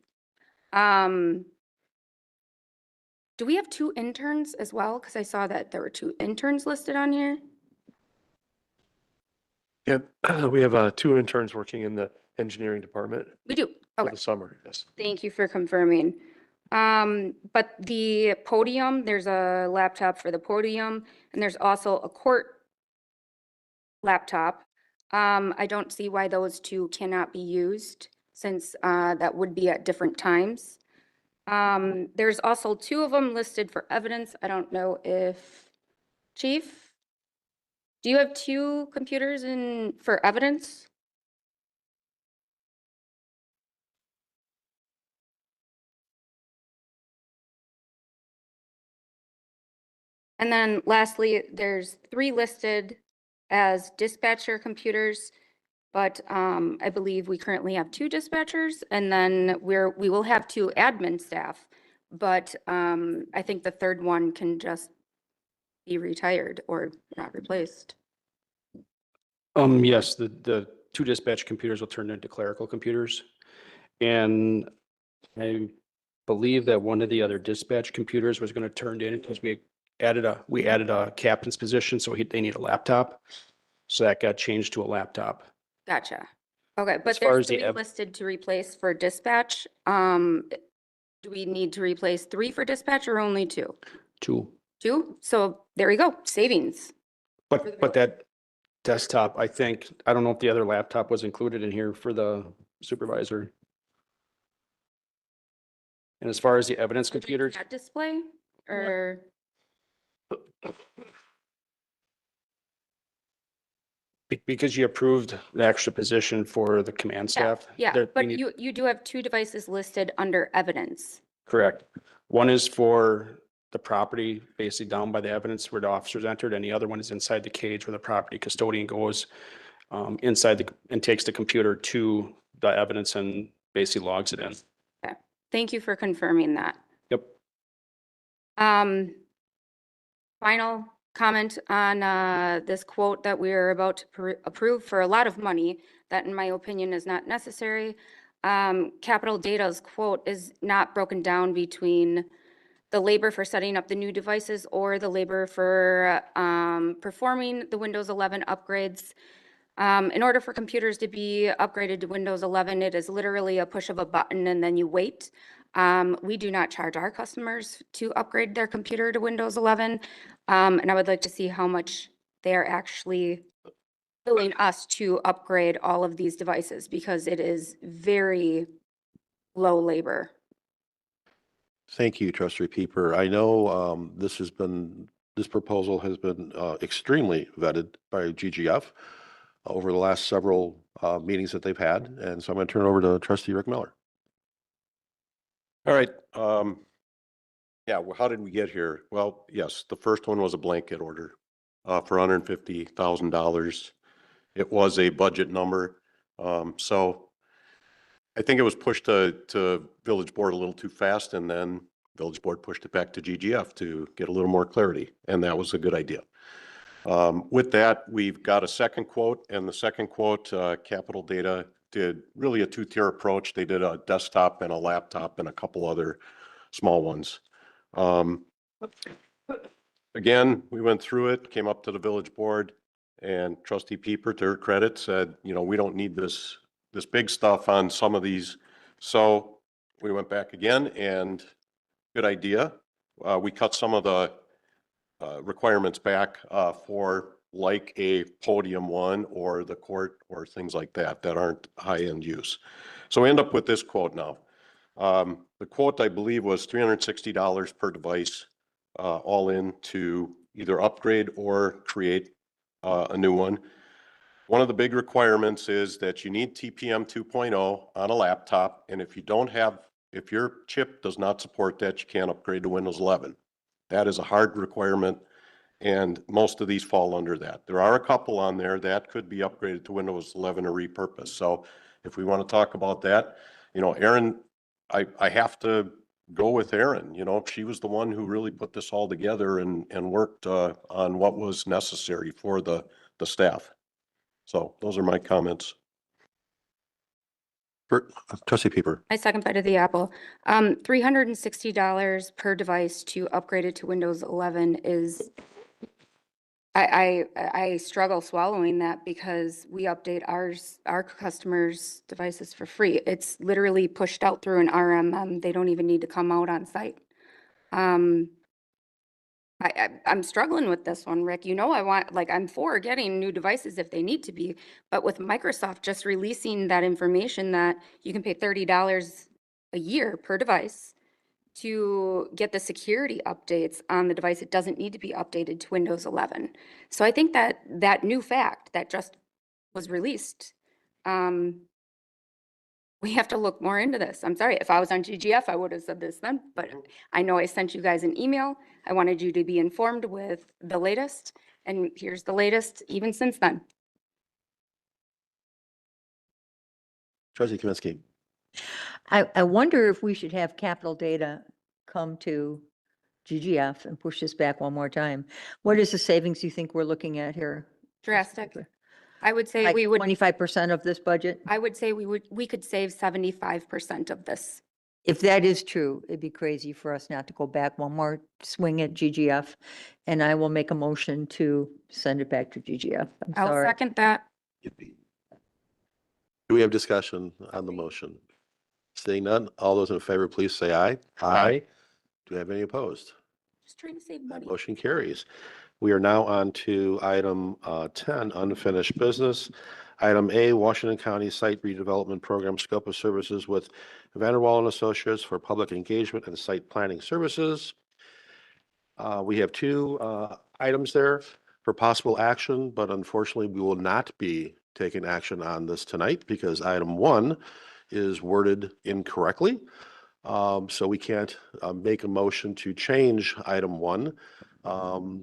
Do we have 2 interns as well? Because I saw that there were 2 interns listed on here. Yeah, we have 2 interns working in the engineering department We do. for Okay. the summer, yes. Thank you for confirming. But the podium, there's a laptop for the podium, and there's also a court laptop. I don't see why those 2 cannot be used, since that would be at different times. There's also 2 of them listed for evidence. I don't know if, Chief, do you have 2 computers for evidence? And then lastly, there's 3 listed as dispatcher computers, but I believe we currently have 2 dispatchers, and then we will have 2 admin staff. But I think the third one can just be retired or not replaced. Yes, the 2 dispatch computers will turn into clerical computers. And I believe that one of the other dispatch computers was going to turn in because we added a captain's position, so they need a laptop. So that got changed to a laptop. Gotcha. Okay, As but far there's as the 3 listed to replace for dispatch. Do we need to replace 3 for dispatch or only 2? 2. 2? So there we go, savings. But that desktop, I don't know if the other laptop was included in here for the supervisor. And as far as the evidence computers, That display or? Because you approved the extra position for the command staff. Yeah, there- we but need- you do have two devices listed under evidence. Correct. One is for the property basically down by the evidence where the officers entered, and the other one is inside the cage where the property custodian goes inside and takes the computer to the evidence and basically logs it in. Okay. Thank you for confirming that. Yep. Final comment on this quote that we're about to approve for a lot of money that in my opinion is not necessary. Capital Data's quote is not broken down between the labor for setting up the new devices or the labor for performing the Windows 11 upgrades. In order for computers to be upgraded to Windows 11, it is literally a push of a button and then you wait. We do not charge our customers to upgrade their computer to Windows 11. And I would like to see how much they're actually billing us to upgrade all of these devices because it is very low labor. Thank you, Trustee Pieper. I know this proposal has been extremely vetted by GGF over the last several meetings that they've had. And so I'm going to turn it over to Trustee Rick Miller. All right. Yeah, well, how did we get here? Well, yes, the first one was a blanket order for $150,000. It was a budget number. So I think it was pushed to Village Board a little too fast, and then Village Board pushed it back to GGF to get a little more clarity, and that was a good idea. With that, we've got a second quote, and the second quote, Capital Data did really a two-tier approach. They did a desktop and a laptop and a couple other small ones. Again, we went through it, came up to the Village Board, and Trustee Pieper, to her credit, said, you know, we don't need this big stuff on some of these. So we went back again, and good idea. We cut some of the requirements back for like a Podium One or the court or things like that aren't high-end use. So we end up with this quote now. The quote, I believe, was $360 per device, all in to either upgrade or create a new one. One of the big requirements is that you need TPM 2.0 on a laptop, and if your chip does not support that, you can't upgrade to Windows 11. That is a hard requirement, and most of these fall under that. There are a couple on there that could be upgraded to Windows 11 or repurposed. So if we want to talk about that, you know, Erin, I have to go with Erin. You know, she was the one who really put this all together and worked on what was necessary for the staff. So those are my comments. Trustee Pieper. I second bite of the apple. $360 per device to upgrade it to Windows 11 is, I struggle swallowing that because we update our customers' devices for free. It's literally pushed out through an RMM. They don't even need to come out on site. I'm struggling with this one, Rick. You know, I'm for getting new devices if they need to be, but with Microsoft just releasing that information that you can pay $30 a year per device to get the security updates on the device, it doesn't need to be updated to Windows 11. So I think that new fact that just was released, we have to look more into this. I'm sorry, if I was on GGF, I would have said this then, but I know I sent you guys an email. I wanted you to be informed with the latest, and here's the latest even since then. Trustee Kaminsky. I wonder if we should have Capital Data come to GGF and push this back one more time. What is the savings you think we're looking at here? Drastic. I would say Like we would, 25% of this budget? I would say we could save 75% of this. If that is true, it'd be crazy for us not to go back one more swing at GGF. And I will make a motion to send it back to GGF. I'm I'll sorry. second that. Do we have discussion on the motion? Seeing none, all those in favor, please say aye. Aye. Do we have any opposed? Just trying to save money. Motion carries. We are now on to item 10, unfinished business. Item A, Washington County Site Redevelopment Program Scope of Services with Vanderwall and Associates for Public Engagement and Site Planning Services. We have two items there. for possible action, but unfortunately, we will not be taking action on this tonight because item 1 is worded incorrectly. So we can't make a motion to change item 1.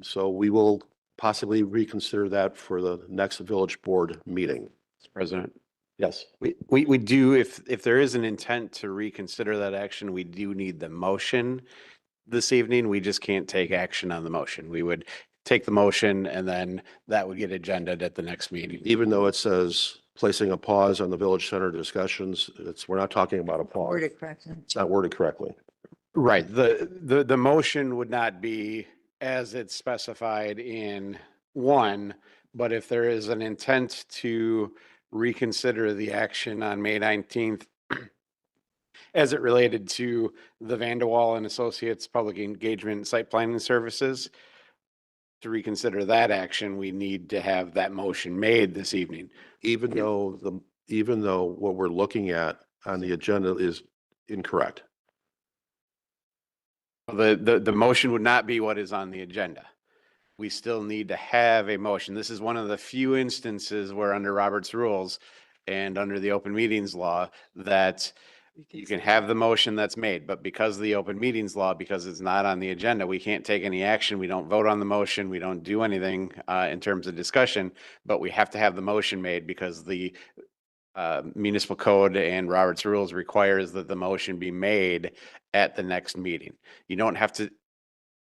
So we will possibly reconsider that for the next village board meeting. Mr. President. Yes. We do, if there is an intent to reconsider that action, we do need the motion this evening. We just can't take action on the motion. We would take the motion and then that would get agended at the next meeting. Even though it says placing a pause on the village center discussions, we're not talking about a pause. Worded correctly. It's not worded correctly. Right. The motion would not be as it's specified in 1, but if there is an intent to reconsider the action on May 19th as it related to the Vanderwall and Associates Public Engagement and Site Planning Services, to reconsider that action, we need to have that motion made this evening. Even though what we're looking at on the agenda is incorrect. The motion would not be what is on the agenda. We still need to have a motion. This is one of the few instances where under Robert's rules and under the open meetings law that you can have the motion that's made, but because of the open meetings law, because it's not on the agenda, we can't take any action. We don't vote on the motion. We don't do anything in terms of discussion, but we have to have the motion made because the municipal code and Robert's rules requires that the motion be made at the next meeting. You don't have to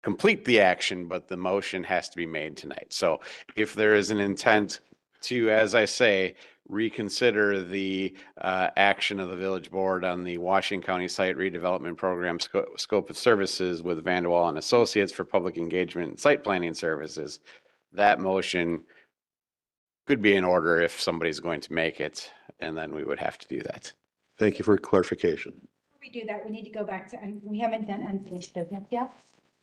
complete the action, but the motion has to be made tonight. So if there is an intent to, as I say, reconsider the action of the village board on the Washington County Site Redevelopment Program scope of services with Vanderwall and Associates for public engagement and site planning services, that motion could be in order if somebody's going to make it, and then we would have to do that. Thank you for clarification. Before we do that, we need to go back to, and we haven't done unfinished business yet.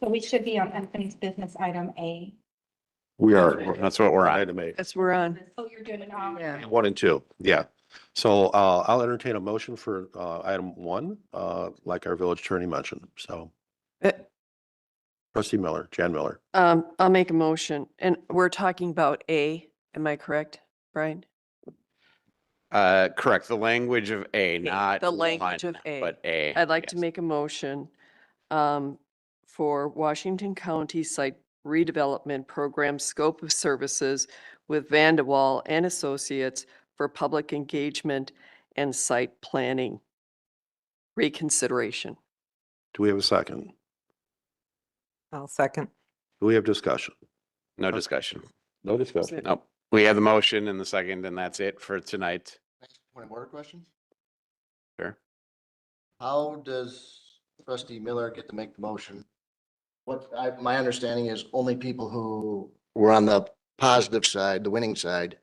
So we should be on unfinished business item A. We are. That's what we're on. Item A. That's we're on. Oh, you're doing it all. Yeah. 1 and 2. Yeah. So I'll entertain a motion for item 1, like our village attorney mentioned. So trustee Miller, Jan Miller. I'll make a motion, and we're talking about A, am I correct, Brian? Correct. The language of A, not The language of A. but A. I'd like to yes. make a motion for Washington County Site Redevelopment Program scope of services with Vanderwall and Associates for public engagement and site planning reconsideration. Do we have a second? I'll second. Do we have discussion? No discussion. No discussion. No. We have the motion and the second, and that's it for tonight. Point of order question? Sure. How does trustee Miller get to make the motion? My understanding is only people who were on the positive side, the winning side,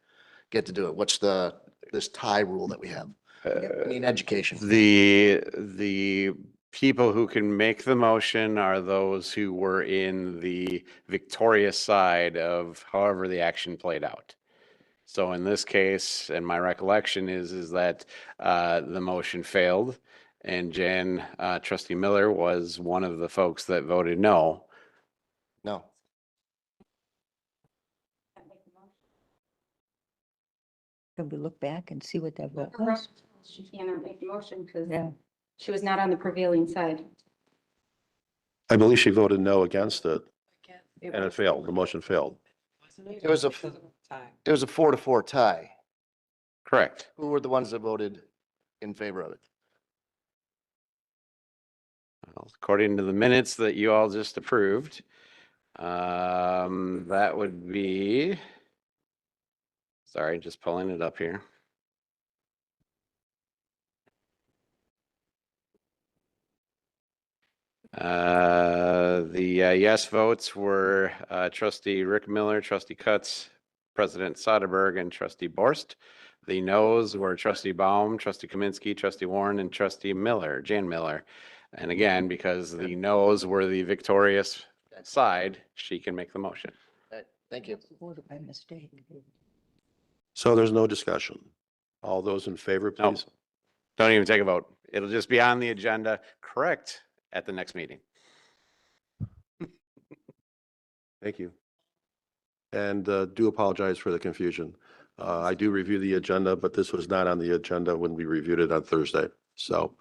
get to do it. What's this tie rule that we have? I mean, education. The people who can make the motion are those who were in the victorious side of however the action played out. So in this case, and my recollection is that the motion failed, and trustee Miller was one of the folks that voted no. No. Can we look back and see what that vote Her was? She cannot make the motion because Yeah. she was not on the prevailing side. I believe she voted no against it and it failed. The motion failed. It was a 4-4 tie. Correct. Who were the ones that voted in favor of it? Well, according to the minutes that you all just approved, that would be, sorry, just pulling it up here. The yes votes were trustee Rick Miller, trustee Cutts, President Soderberg, and trustee Borst. The noes were trustee Baum, trustee Kaminsky, trustee Warren, and trustee Miller, Jan Miller. And again, because the noes were the victorious side, she can make the motion. Thank you. Voted by mistake. So there's no discussion. All those in favor, No. please. Don't even take a vote. It'll just be on the agenda, correct, at the next meeting. Thank you. And do apologize for the confusion. I do review the agenda, but this was not on the agenda when we reviewed it on Thursday. So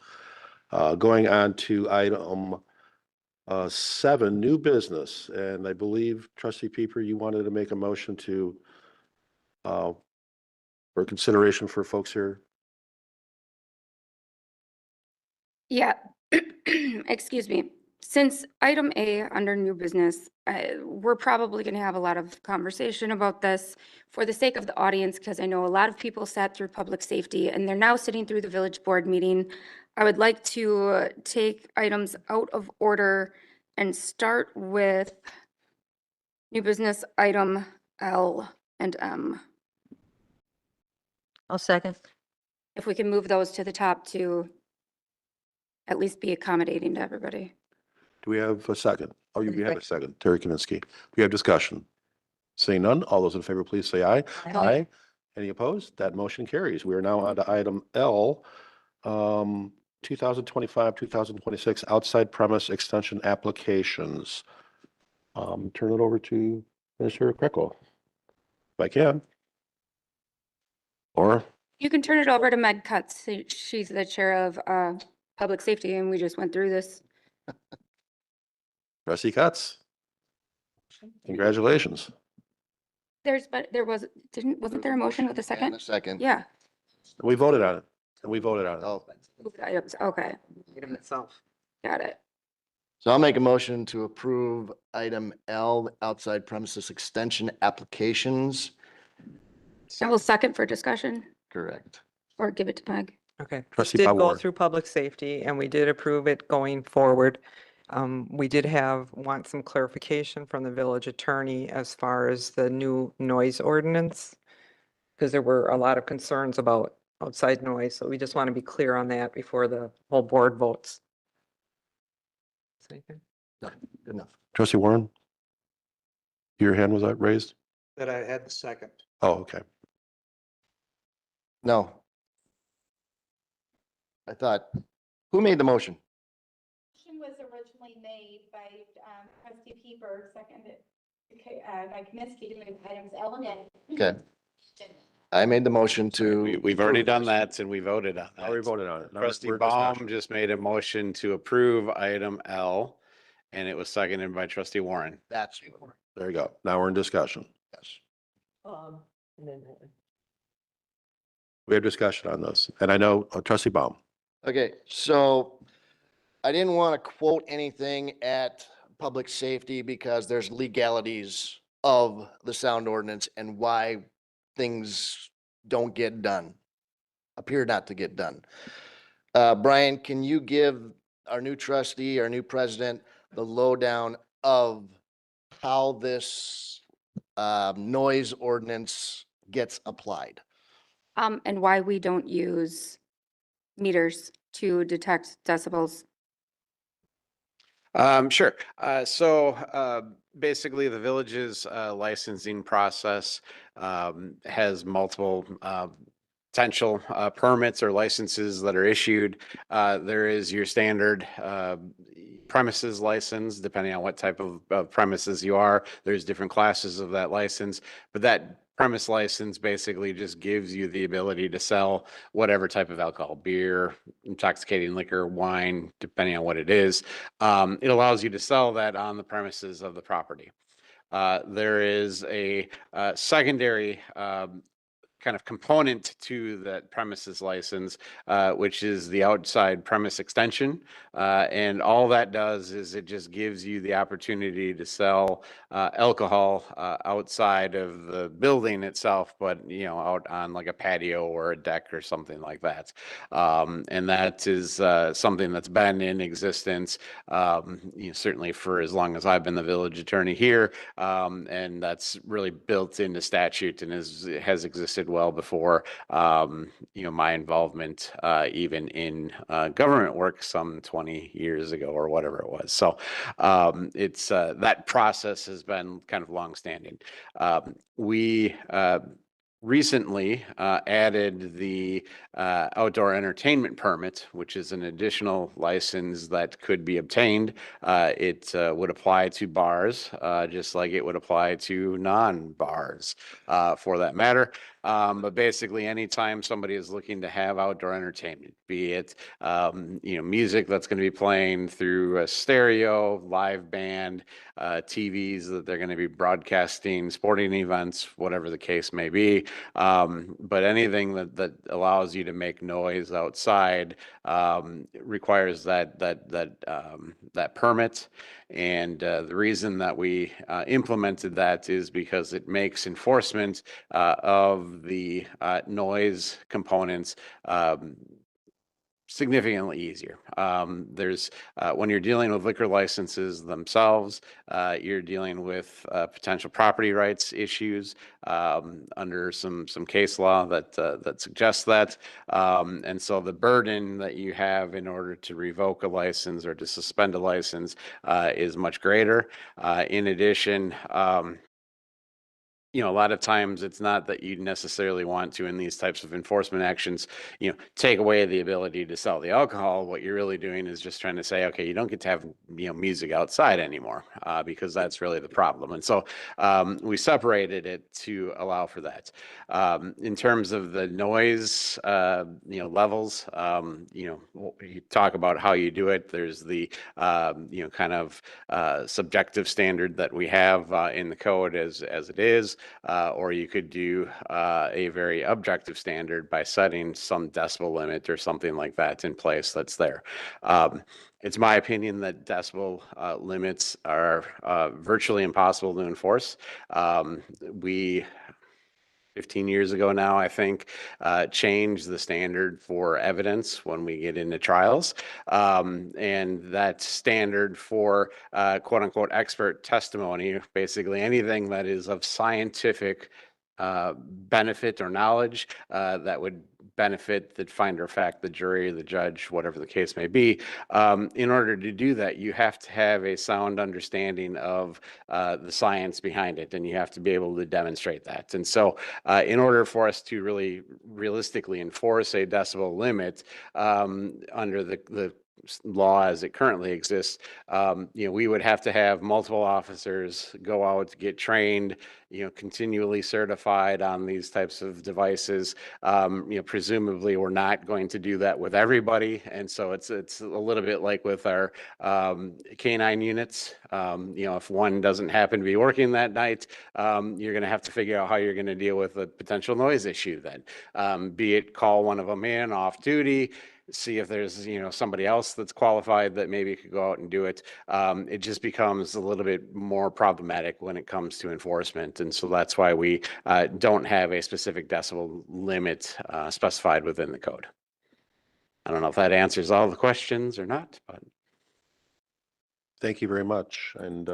going on to item 7, new business. And I believe trustee Pieper, you wanted to make a motion to for consideration for folks here. Yeah, excuse me. Since item A under new business, we're probably going to have a lot of conversation about this for the sake of the audience, because I know a lot of people sat through public safety and they're now sitting through the village board meeting. I would like to take items out of order and start with new business item L and M. I'll second. If we can move those to the top to at least be accommodating to everybody. Do we have a second? Oh, you have a second. Terry Kaminsky. We have discussion. Seeing none, all those in favor, please say aye. Aye. Any opposed? That motion carries. We are now on to item L, 2025, 2026 outside premise extension applications. Turn it over to Mr. Krekel, if I can. Or You can turn it over to Meg Cutts. She's the chair of public safety, and we just went through this. Trustee Cutts. Congratulations. Wasn't there a motion with a second? And a second. Yeah. We voted on it. Oh, Moved items, okay. Item itself. Got it. so I'll make a motion to approve item L, outside premises extension applications. I will second for discussion Correct. or give it to Meg. Okay. Trustee Did Bob go Ward. through public safety and we did approve it going forward. We did want some clarification from the village attorney as far as the new noise ordinance. Because there were a lot of concerns about outside noise, so we just want to be clear on that before the whole board votes. No, good enough. Trustee Warren? Your hand was raised? That I had the second. Oh, okay. No. I thought, who made the motion? Motion was originally made by trustee Pieper, seconded by Kaminsky to move items L and N. Okay. I made the motion to. We've already approve done this. that and we voted on that. Already voted on it. Now Trustee we're in Baum discussion. just made a motion to approve item L, and it was seconded by trustee Warren. That's. There you go. Now we're in discussion. Yes. And then We have discussion on this. And I know trustee Baum. Okay, so I didn't want to quote anything at public safety because there's legalities of the sound ordinance and why things don't get done, appear not to get done. Brian, can you give our new trustee, our new president, the lowdown of how this noise ordinance gets applied? And why we don't use meters to detect decibels. Sure. Basically, the village's licensing process has multiple potential permits or licenses that are issued. There is your standard premises license, depending on what type of premises you are. There's different classes of that license, but that premise license basically just gives you the ability to sell whatever type of alcohol, beer, intoxicating liquor, wine, depending on what it is. It allows you to sell that on the premises of the property. There is a secondary kind of component to that premises license, which is the outside premise extension. And all that does is it just gives you the opportunity to sell alcohol outside of the building itself, but out on like a patio or a deck or something like that. And that is something that's been in existence, certainly for as long as I've been the village attorney here. And that's really built into statute and has existed well before, my involvement, even in government work some 20 years ago or whatever it was. So it's that process has been kind of longstanding. We recently added the outdoor entertainment permit, which is an additional license that could be obtained. It would apply to bars, just like it would apply to non-bars, for that matter. But basically, anytime somebody is looking to have outdoor entertainment, be it music that's going to be playing through a stereo, live band, TVs that they're going to be broadcasting, sporting events, whatever the case may be. But anything that allows you to make noise outside requires that permit. And the reason that we implemented that is because it makes enforcement of the noise components significantly easier. There's when you're dealing with liquor licenses themselves, you're dealing with potential property rights issues under some case law that suggests that. And so the burden that you have in order to revoke a license or to suspend a license is much greater. In addition, a lot of times it's not that you necessarily want to, in these types of enforcement actions, take away the ability to sell the alcohol. What you're really doing is just trying to say, okay, you don't get to have, music outside anymore, because that's really the problem. And so we separated it to allow for that. In terms of the noise, levels, you talk about how you do it. There's the, kind of subjective standard that we have in the code as it is. Or you could do a very objective standard by setting some decibel limit or something like that in place that's there. It's my opinion that decibel limits are virtually impossible to enforce. We 15 years ago now, I think, changed the standard for evidence when we get into trials. And that standard for quote unquote expert testimony, basically anything that is of scientific benefit or knowledge that would benefit the finder of fact, the jury, the judge, whatever the case may be. In order to do that, you have to have a sound understanding of the science behind it, and you have to be able to demonstrate that. And so in order for us to really realistically enforce a decibel limit under the law as it currently exists, we would have to have multiple officers go out to get trained, continually certified on these types of devices. Presumably we're not going to do that with everybody. And so it's a little bit like with our canine units. If one doesn't happen to be working that night, you're going to have to figure out how you're going to deal with a potential noise issue then. Be it call one of them in off duty, see if there's somebody else that's qualified that maybe could go out and do it. It just becomes a little bit more problematic when it comes to enforcement, and so that's why we don't have a specific decibel limit specified within the code. I don't know if that answers all the questions or not, but Thank you very much. And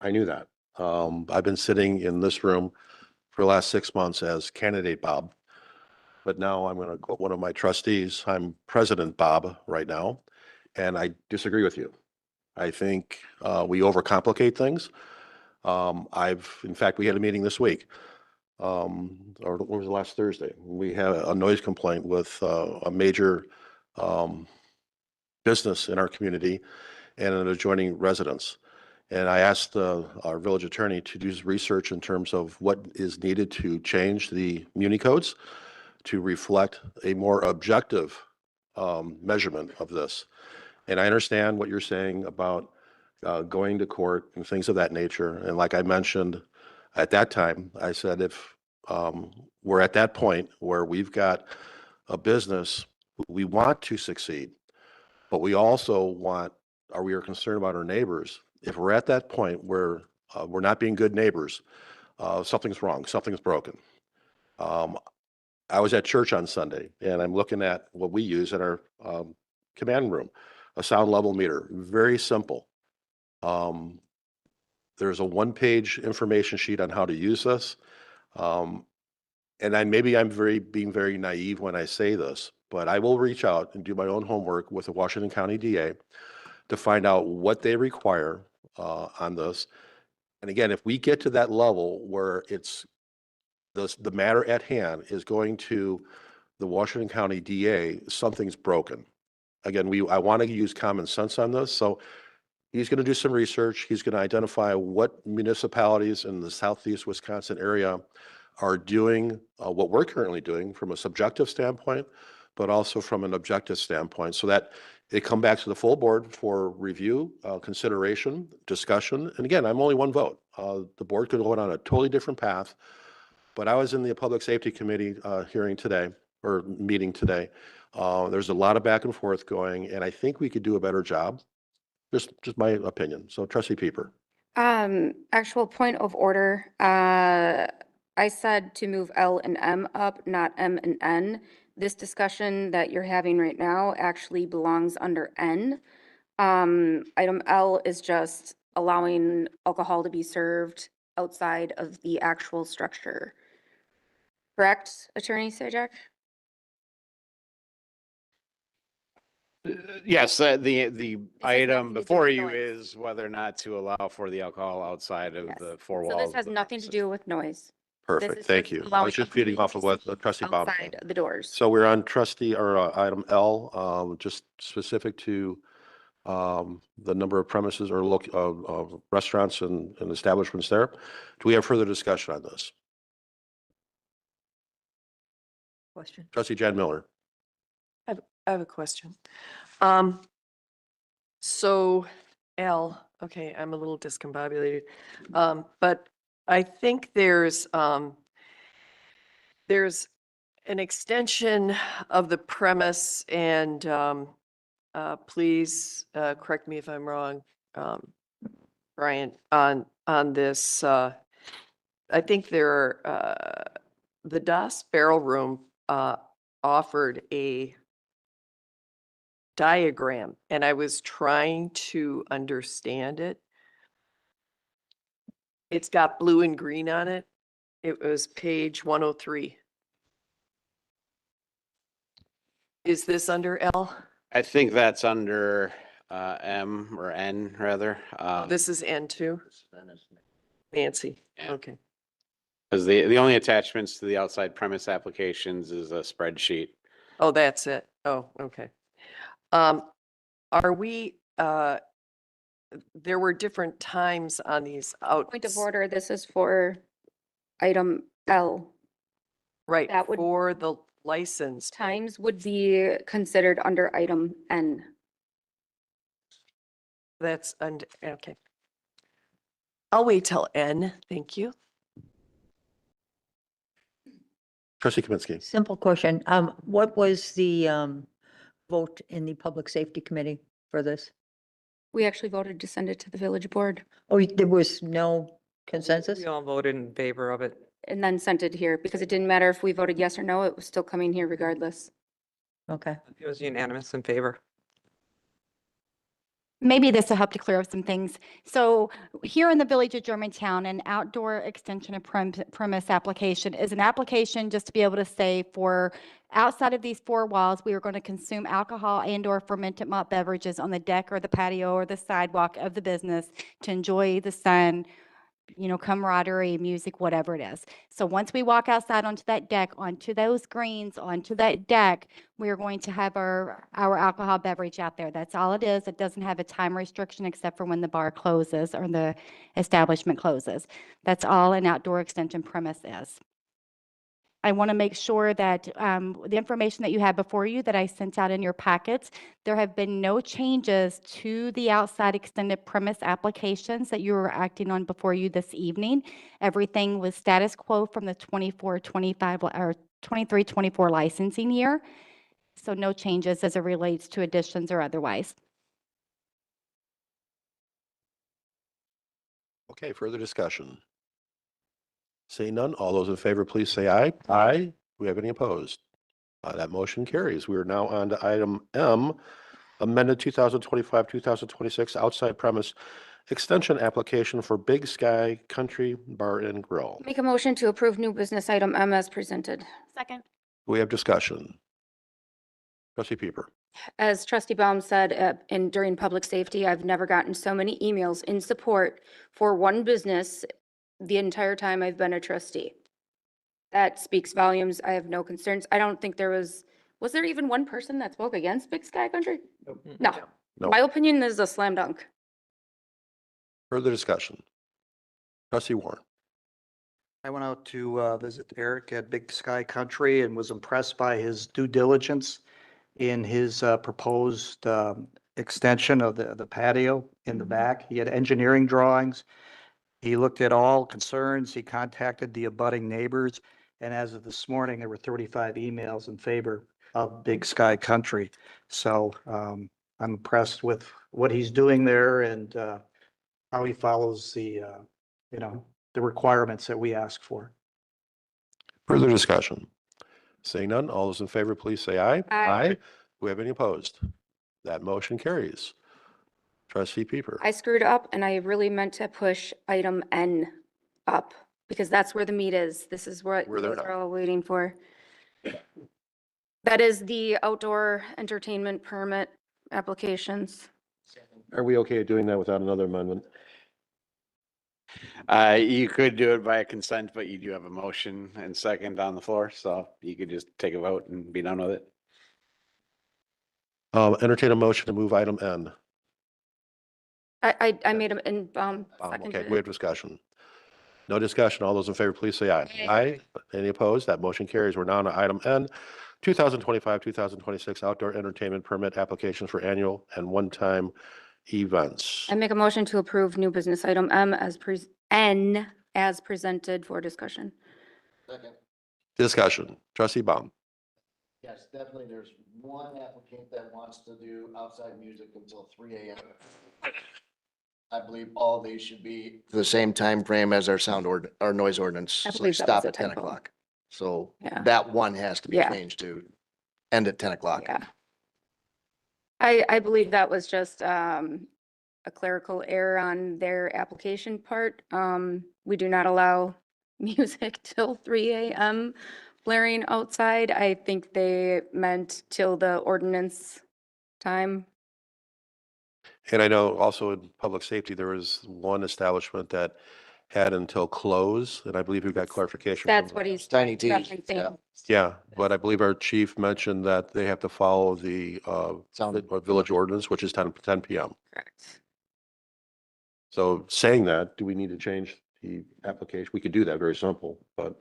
I knew that. I've been sitting in this room for the last 6 months as candidate Bob. But now I'm going to quote one of my trustees. I'm President Bob right now, and I disagree with you. I think we overcomplicate things. In fact, we had a meeting this week, or what was it, last Thursday? We had a noise complaint with a major business in our community and an adjoining residence. And I asked our village attorney to do research in terms of what is needed to change the Muni codes to reflect a more objective measurement of this. And I understand what you're saying about going to court and things of that nature. And like I mentioned at that time, I said, if we're at that point where we've got a business, we want to succeed, but we also we are concerned about our neighbors. If we're at that point where we're not being good neighbors, something's wrong, something's broken. I was at church on Sunday, and I'm looking at what we use in our command room, a sound level meter, very simple. There's a one-page information sheet on how to use this. And maybe I'm being very naive when I say this, but I will reach out and do my own homework with the Washington County DA to find out what they require on this. And again, if we get to that level where it's the matter at hand is going to the Washington County DA, something's broken. Again, I want to use common sense on this. So he's going to do some research. He's going to identify what municipalities in the southeast Wisconsin area are doing what we're currently doing from a subjective standpoint, but also from an objective standpoint, so that it come back to the full board for review, consideration, discussion. And again, I'm only one vote. The board could go on a totally different path. But I was in the Public Safety Committee hearing today, or meeting today. There's a lot of back and forth going, and I think we could do a better job. Just my opinion. So Trustee Pieper. Actual point of order. I said to move L and M up, not M and N. This discussion that you're having right now actually belongs under N. Item L is just allowing alcohol to be served outside of the actual structure. Correct, Attorney Sajak? Yes, the has item nothing to do before with you noise. is whether or not to allow for the alcohol outside of Yes. the four So walls. this has of the nothing to premises. do with noise. Perfect. is Thank just you. I allowing was just feeding off of what Trustee Baum outside said. of the doors. So we're on item L, just specific to the number of premises or restaurants and establishments there. Do we have further discussion on this? Question. Trustee Jan Miller. I have a question. So L, okay, I'm a little discombobulated. But I think there's an extension of the premise and, please, correct me if I'm wrong, Brian, on this, I think the Das Barrel Room, offered a diagram and I was trying to understand it. It's got blue and green on it. It was page 103. Is this under L? I think that's under M or N rather. This is N2? Nancy, Yeah. okay. Because the only attachments to the outside premise applications is a spreadsheet. Oh, that's it. Oh, okay. Are we, there were different times on these out. Point of order, this is for item L. Right, that would- for the license. Times would be considered under item N. That's under, okay. I'll wait till N, thank you. Trustee Kaminsky. Simple question. What was the vote in the Public Safety Committee for this? We actually voted to send it to the village board Oh, there was no consensus? We all voted in favor of it. and then sent it here because it didn't matter if we voted yes or no, it was still coming here regardless. Okay. It was unanimous in favor. Maybe this will help to clear up some things. So here in the Village of Germantown, an outdoor extension of premise application is an application just to be able to say for outside of these four walls, we are going to consume alcohol and or fermented malt beverages on the deck or the patio or the sidewalk of the business to enjoy the sun, you know, camaraderie, music, whatever it is. So once we walk outside onto that deck, onto those greens, onto that deck, we are going to have our alcohol beverage out there. That's all it is. It doesn't have a time restriction except for when the bar closes or the establishment closes. That's all an outdoor extension premise is. I want to make sure that the information that you have before you that I sent out in your packets, there have been no changes to the outside extended premise applications that you were acting on before you this evening. Everything was status quo from the 24-25 or 23-24 licensing year. So no changes as it relates to additions or otherwise. Okay, further discussion. Seeing none, all those in favor, please say aye. Aye. Do we have any opposed? That motion carries. We are now on to item M, amended 2025-2026 outside premise extension application for Big Sky Country Bar and Grill. Make a motion to approve new business item M as presented. Second. We have discussion. Trustee Pieper. As Trustee Baum said, during public safety, I've never gotten so many emails in support for one business the entire time I've been a trustee. that speaks volumes. I have no concerns. I don't think was there even one person that spoke against Big Sky Country? No. No. My opinion is a slam dunk. Further discussion? Trustee Warren. I went out to visit Eric at Big Sky Country and was impressed by his due diligence in his proposed extension of the patio in the back. He had engineering drawings. He looked at all concerns. He contacted the abutting neighbors. And as of this morning, there were 35 emails in favor of Big Sky Country. So I'm impressed with what he's doing there and how he follows the requirements that we ask for. Further discussion? Seeing none, all those in favor, please say aye. Aye. Do we have any opposed? That motion carries. Trustee Pieper. I screwed up and I really meant to push item N up because that's where the meat is. This is what We're there we're now. all waiting for. That is the outdoor entertainment permit applications. Are we okay at doing that without another amendment? You could do it by consent, but you do have a motion and second on the floor, so you could just take a vote and be done with it. Entertain a motion to move item N. I made them in, Okay, seconded we it. have discussion. No discussion. All those in favor, please say aye. Aye. Any opposed? That motion carries. We're now on to item N, 2025-2026 outdoor entertainment permit applications for annual and one-time events. I make a motion to approve new business item N as presented for discussion. Discussion. Trustee Baum. Yes, definitely. There's one applicant that wants to do outside music until 3 a.m. I believe all these should be the same time frame as our our noise ordinance. I So believe that stop was a at 10 typo. o'clock. So Yeah. that one has to be Yeah. changed to end at 10 o'clock. Yeah. I believe that was just a clerical error on their application part. We do not allow music till 3 a.m. blaring outside. I think they meant till the ordinance time. And I know also in public safety, there was one establishment that had until close, and I believe we got clarification. That's from- what he's Tiny T's, referencing. Yeah, but I believe our chief mentioned that they have to follow the village ordinance, which is 10 p.m. Correct. So saying that, do we need to change the application? We could do that, very simple, but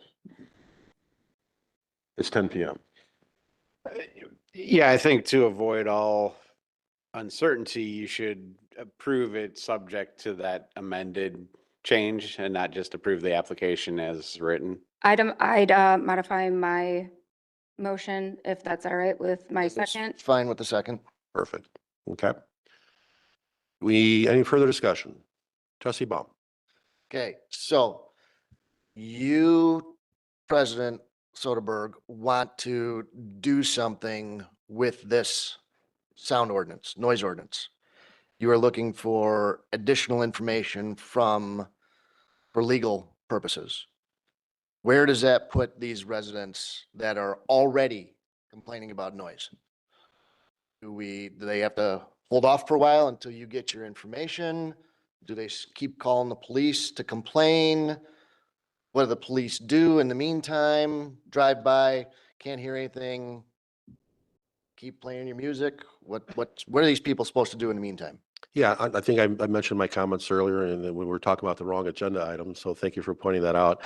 it's 10 p.m. Yeah, I think to avoid all uncertainty, you should approve it subject to that amended change and not just approve the application as written. I'd modify my motion if that's all right with my second. Fine with the second. Perfect. Okay. Any further discussion? Trustee Baum. Okay, so you, President Soderberg, want to do something with this sound ordinance, noise ordinance. You are looking for additional information for legal purposes. Where does that put these residents that are already complaining about noise? Do they have to hold off for a while until you get your information? Do they keep calling the police to complain? What do the police do in the meantime? Drive by, can't hear anything, keep playing your music? What are these people supposed to do in the meantime? Yeah, I think I mentioned my comments earlier and then we were talking about the wrong agenda item. So thank you for pointing that out.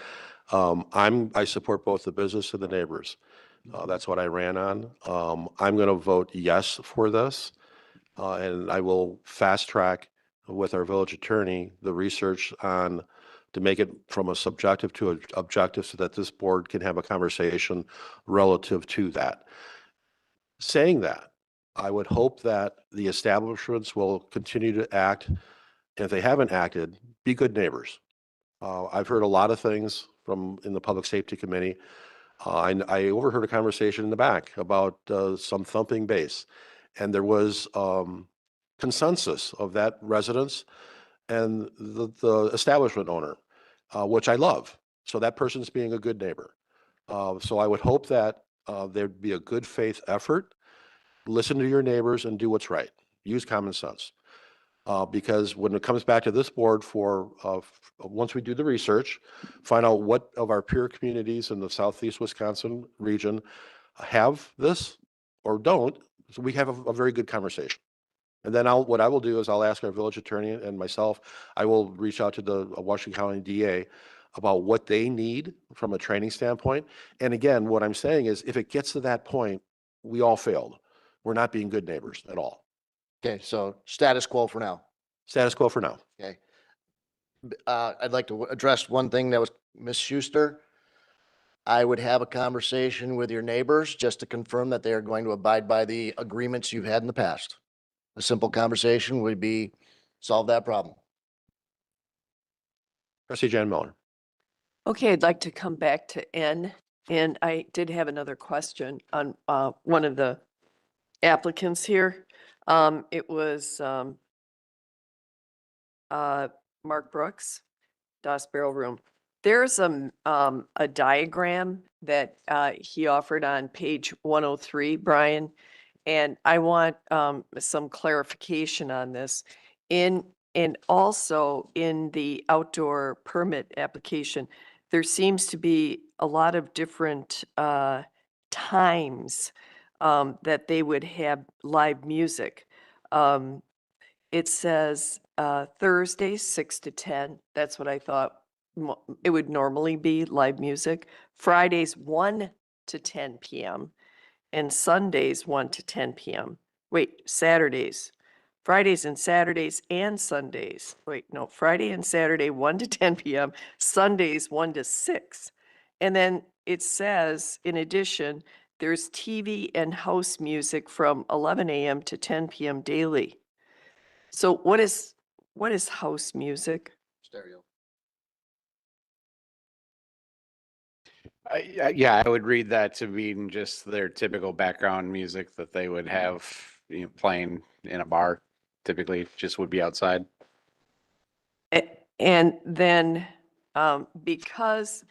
I support both the business and the neighbors. That's what I ran on. I'm going to vote yes for this. And I will fast track with our village attorney, the research on to make it from a subjective to an objective so that this board can have a conversation relative to that. Saying that, I would hope that the establishments will continue to act. If they haven't acted, be good neighbors. I've heard a lot of things in the Public Safety Committee. I overheard a conversation in the back about some thumping bass. And there was consensus of that residents and the establishment owner, which I love. So that person's being a good neighbor. So I would hope that there'd be a good faith effort. Listen to your neighbors and do what's right. Use common sense. Because when it comes back to this board once we do the research, find out what of our peer communities in the Southeast Wisconsin region have this or don't, so we have a very good conversation. And then what I will do is I'll ask our village attorney and myself, I will reach out to the Washington County DA about what they need from a training standpoint. And again, what I'm saying is if it gets to that point, we all failed. We're not being good neighbors at all. Okay, so status quo for now. Status quo for now. Okay. I'd like to address one thing that was Ms. Schuster. I would have a conversation with your neighbors just to confirm that they are going to abide by the agreements you've had in the past. A simple conversation would be solve that problem. Trustee Jan Miller. Okay, I'd like to come back to N, and I did have another question on one of the applicants here. It was Mark Brooks, Das Barrel Room. There's a diagram that he offered on page 103, Brian, and I want some clarification on this. And also in the outdoor permit application, there seems to be a lot of different times that they would have live music. It says Thursdays 6 to 10. That's what I thought it would normally be, live music. Fridays 1 to 10 p.m. and Sundays 1 to 10 p.m. Wait, Saturdays. Fridays and Saturdays and Sundays. Wait, no, Friday and Saturday 1 to 10 p.m., Sundays 1 to 6. And then it says, in addition, there's TV and house music from 11 a.m. to 10 p.m. daily. So what is house music? Stereo. Yeah, I would read that to mean just their typical background music that they would have, playing in a bar. Typically, just would be outside. And then because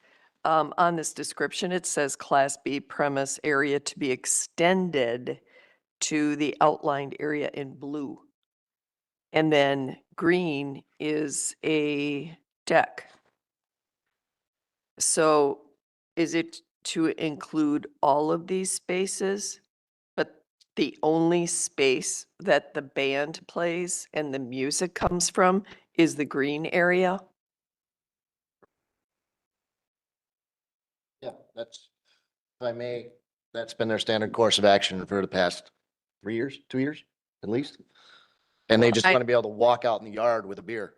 on this description, it says Class B premise area to be extended to the outlined area in blue. And then green is a deck. So is it to include all of these spaces? But the only space that the band plays and the music comes from is the green area? Yeah, if I may, that's been their standard course of action for the past 3 years, 2 years, at least. And they just want to be able to walk out in the yard with a beer,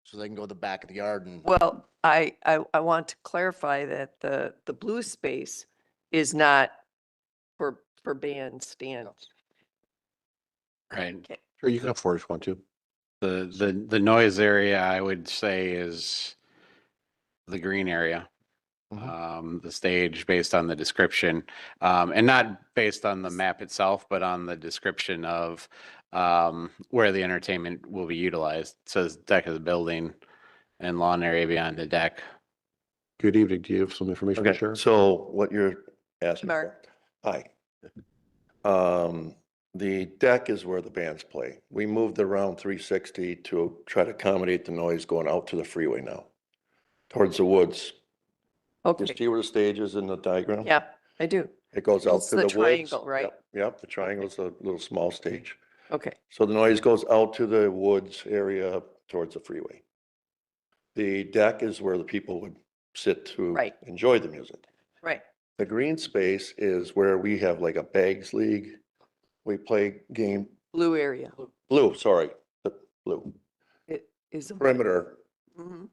so they can go to the back of the yard and. Well, I want to clarify that the blue space is not for bandstands. Right. Okay. Sure, you can have four if you want to. The noise area, I would say, is the green area. The stage based on the description, and not based on the map itself, but on the description of where the entertainment will be utilized. It says deck of the building and lawn area beyond the deck. Good evening. Do you have some information to Okay, share? so what you're asking for? Mark. Hi. The deck is where the bands play. We moved around 360 to try to accommodate the noise going out to the freeway now, towards the woods. You Okay, see where the stage is in the diagram? yeah, I do. It goes out It's to the the woods. triangle, right? Yep, the triangle is a little small stage. Okay, So the noise goes out to the woods area towards the freeway. The deck is where the people would sit to Right. enjoy the music. right. The green space is where we have like a bags league. We play game, Blue area. blue, sorry, the blue It is. a- perimeter, Mhm.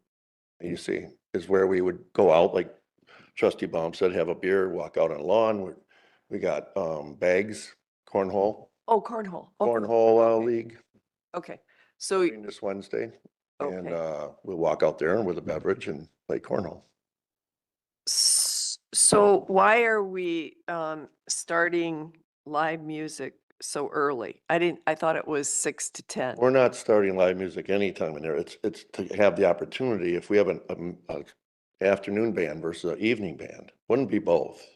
you see, is where we would go out, like Trustee Baum said, have a beer, walk out on the lawn. We got bags, cornhole, Oh, cornhole. Okay. cornhole league Okay, so, this Wednesday. And okay. we'll walk out there with a beverage and play cornhole. So why are we starting live music so early? I thought it was 6 to 10. We're not starting live music anytime in there. It's to have the opportunity, if we have an afternoon band versus an evening band, wouldn't be both.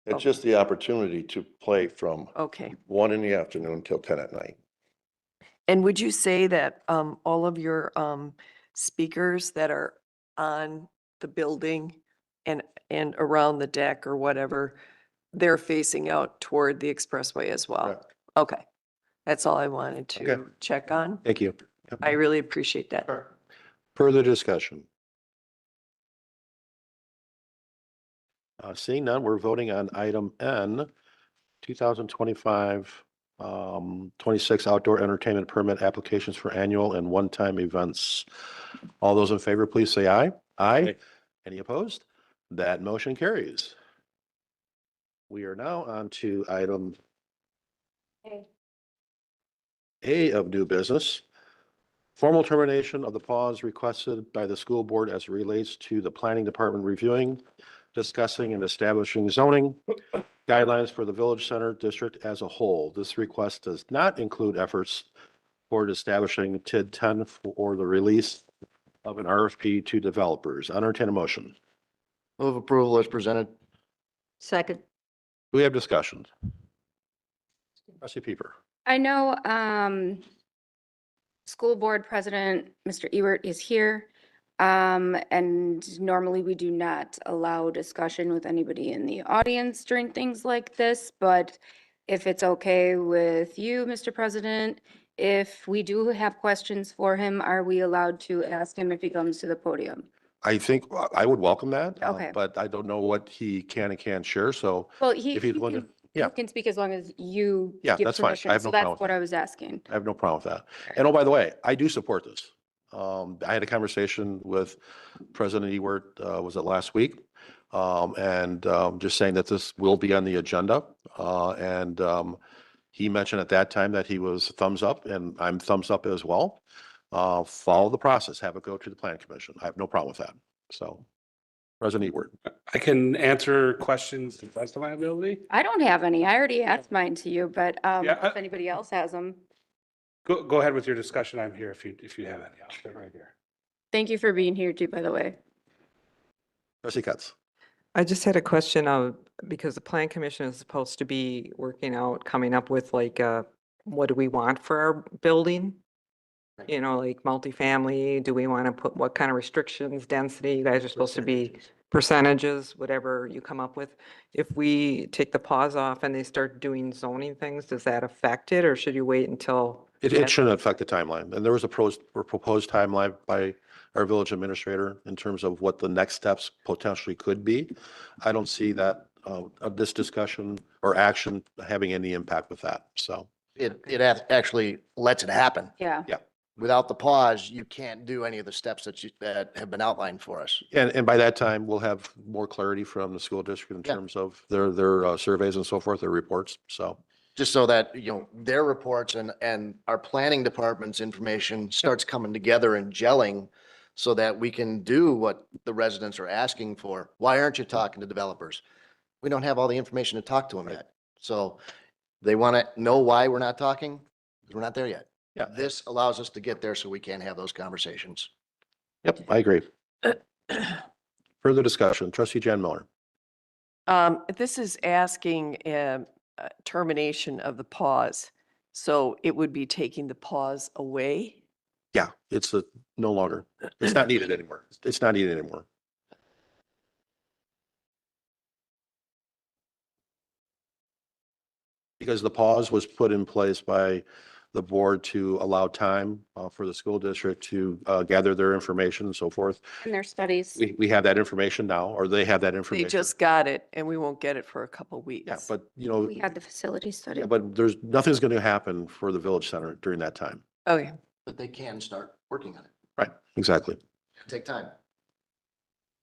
It's okay. just the opportunity to play from Okay, 1 in the afternoon till 10 at night. And would you say that all of your speakers that are on the building and around the deck or whatever, they're facing out toward the expressway as well? Correct. Okay. That's all I wanted Okay. to check on. Thank you. Yep. I really appreciate that. Further discussion? Seeing none, we're voting on item N, 2025 26 outdoor entertainment permit applications for annual and one-time events. All those in favor, please say aye. Aye. Any opposed? That motion carries. We are now on to item A of new business. Formal termination of the pause requested by the school board as it relates to the planning department reviewing, discussing and establishing zoning guidelines for the village center district as a whole. This request does not include efforts toward establishing TID 10 for the release of an RFP to developers. I entertain a motion. Move approval as presented. Second. Do we have discussions? Trustee Pieper. I know, school board president, Mr. Ewert is here. And normally we do not allow discussion with anybody in the audience during things like this, but if it's okay with you, Mr. President, if we do have questions for him, are we allowed to ask him if he comes to the podium? I think I would welcome that. Okay. But I don't know what he can and can't share. So Well, if he's willing to, he can speak as long as you Yeah, give that's fine. I permission. have So no problem that's with what that. I was asking. I have no problem with that. And oh, by the way, I do support this. I had a conversation with President Ewert, was it last week? Just saying that this will be on the agenda. He mentioned at that time that he was thumbs up, and I'm thumbs up as well. Follow the process, have it go to the plan commission. I have no problem with that. So, President Ewert. I can answer questions to the best of my ability. I don't have any. I already asked mine to you, but Yeah, if anybody else has them, Go ahead with your discussion. I'm here if you have any. I'll sit right here. thank you for being here too, by the way. Trustee Cutts. I just had a question of, because the plan commission is supposed to be working out, coming up with like, what do we want for our building? You know, like multifamily, do we want to put, what kind of restrictions, density? You guys are supposed to be percentages, whatever you come up with. If we take the pause off and they start doing zoning things, does that affect it, or should you wait until? It shouldn't affect the timeline. And there was a proposed timeline by our village administrator in terms of what the next steps potentially could be. I don't see that this discussion or action having any impact with that. So It actually lets it happen. Yeah. Yeah. Without the pause, you can't do any of the steps that have been outlined for us. And by that time, we'll have more clarity from the school district in Yeah. terms of their surveys and so forth, their reports. So Just so that, their reports and our planning department's information starts coming together and gelling so that we can do what the residents are asking for. Why aren't you talking to developers? We don't have all the information to talk to them yet. So they want to know why we're not talking, because we're not there yet. Yeah. This allows us to get there so we can have those conversations. Yep, I agree. Further discussion, trustee Jan Miller. This is asking termination of the pause. So it would be taking the pause away? Yeah, it's no longer, it's not needed anymore. It's not needed anymore. Because the pause was put in place by the board to allow time for the school district to gather their information and so forth. And their studies. We have that information now, or they have that They information. just got it and we won't get it for a couple weeks. Yeah, but We had the facility study. yeah, but nothing's going to happen for the village center during that time. Okay. But they can start working on it. Right, exactly. Take time.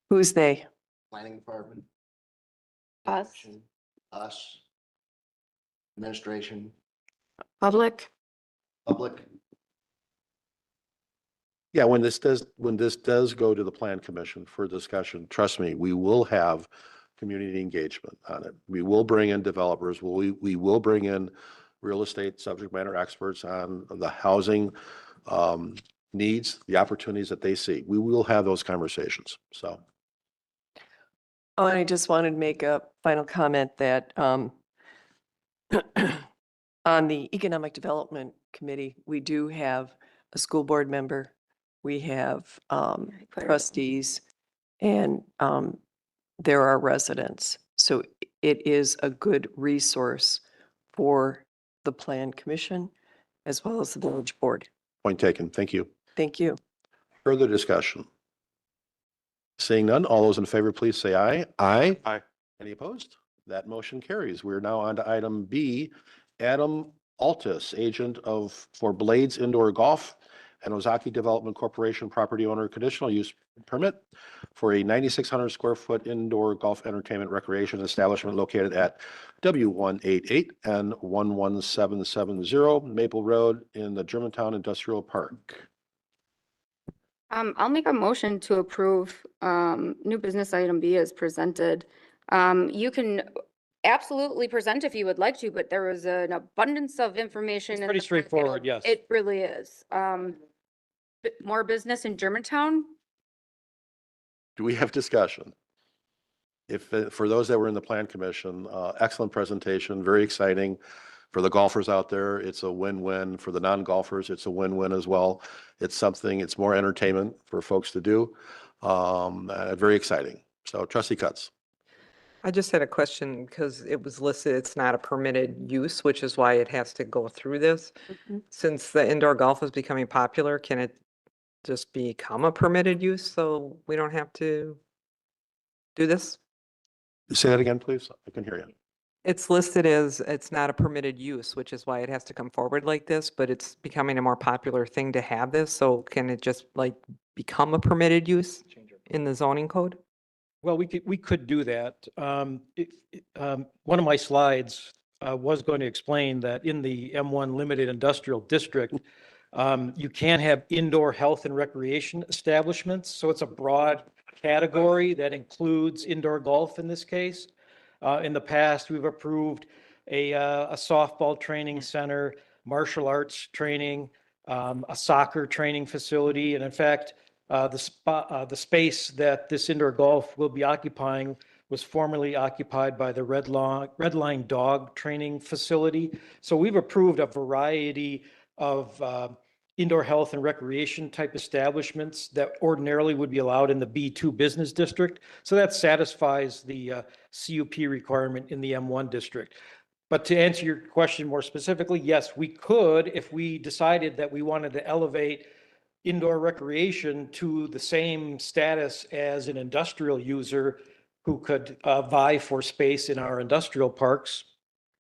Who's they? Planning department, Us, us, administration, public. public. Yeah, when this does go to the plan commission for discussion, trust me, we will have community engagement on it. We will bring in developers, we will bring in real estate subject matter experts on the housing needs, the opportunities that they see. We will have those conversations, so. Oh, and I just wanted to make a final comment that on the economic development committee, we do have a school board member, we have trustees, and there are residents. So it is a good resource for the Plan Commission as well as the village board. Point taken. Thank you. Thank you. Further discussion? Seeing none, all those in favor, please say aye. Aye. Aye. Any opposed? That motion carries. We're now on to item B. Adam Altus, agent for Blades Indoor Golf and Ozaki Development Corporation property owner conditional use permit for a 9,600 square foot indoor golf entertainment recreation establishment located at W188 and 11770 Maple Road in the Germantown Industrial Park. I'll make a motion to approve new business item B as presented. You can absolutely present if you would like to, but there was an abundance of information. It's in pretty the packet. straightforward, yes. It really is. More business in Germantown? Do we have discussion? For those that were in the Plan Commission, excellent presentation, very exciting. For the golfers out there, it's a win-win. For the non-golfers, it's a win-win as well. It's more entertainment for folks to do. Very exciting. So Trustee Cutts. I just had a question because it was listed, it's not a permitted use, which is why it has to go through this. Since the indoor golf is becoming popular, can it just become a permitted use so we don't have to do this? Say that again, please. I can hear you. It's listed as it's not a permitted use, which is why it has to come forward like this, but it's becoming a more popular thing to have this. So can it just like become a permitted use in the zoning code? Well, we could do that. One of my slides was going to explain that in the M1 Limited Industrial District, you can have indoor health and recreation establishments. So it's a broad category that includes indoor golf in this case. In the past, we've approved a softball training center, martial arts training, a soccer training facility, and in fact, the space that this indoor golf will be occupying was formerly occupied by the Red Line Dog Training Facility. So we've approved a variety of indoor health and recreation type establishments that ordinarily would be allowed in the B2 business district. So that satisfies the CUP requirement in the M1 district. But to answer your question more specifically, yes, we could, if we decided that we wanted to elevate indoor recreation to the same status as an industrial user who could vie for space in our industrial parks,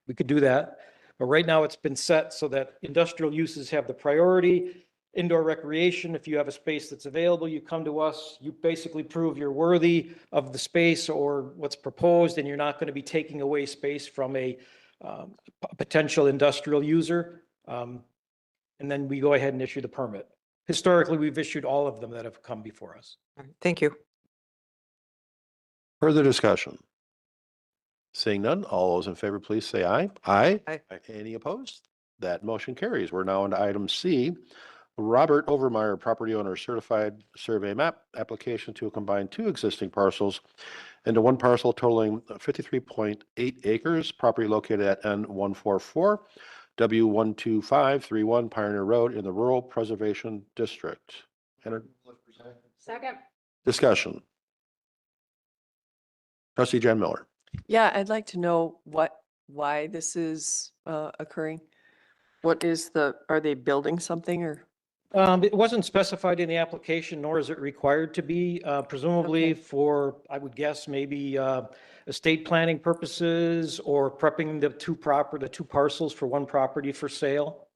we could do that. But right now it's been set so that industrial uses have the priority. Indoor recreation, if you have a space that's available, you come to us, you basically prove you're worthy of the space or what's proposed, and you're not going to be taking away space from a potential industrial user. And then we go ahead and issue the permit. Historically, we've issued all of them that have come before us. Thank you. Further discussion? Seeing none, all those in favor, please say aye. Aye. Aye. Any opposed? That motion carries. We're now on to item C. Robert Overmeyer, property owner, certified survey map application to combine two existing parcels into one parcel totaling 53.8 acres, property located at N144, W12531 Pioneer Road in the Rural Preservation District. Second. Discussion. Trustee Jen Miller. Yeah, I'd like to know why this is occurring. What is are they building something or? It wasn't specified in the application, nor is it required to be, presumably for, I would guess, maybe estate planning purposes or prepping the two parcels for one property for sale.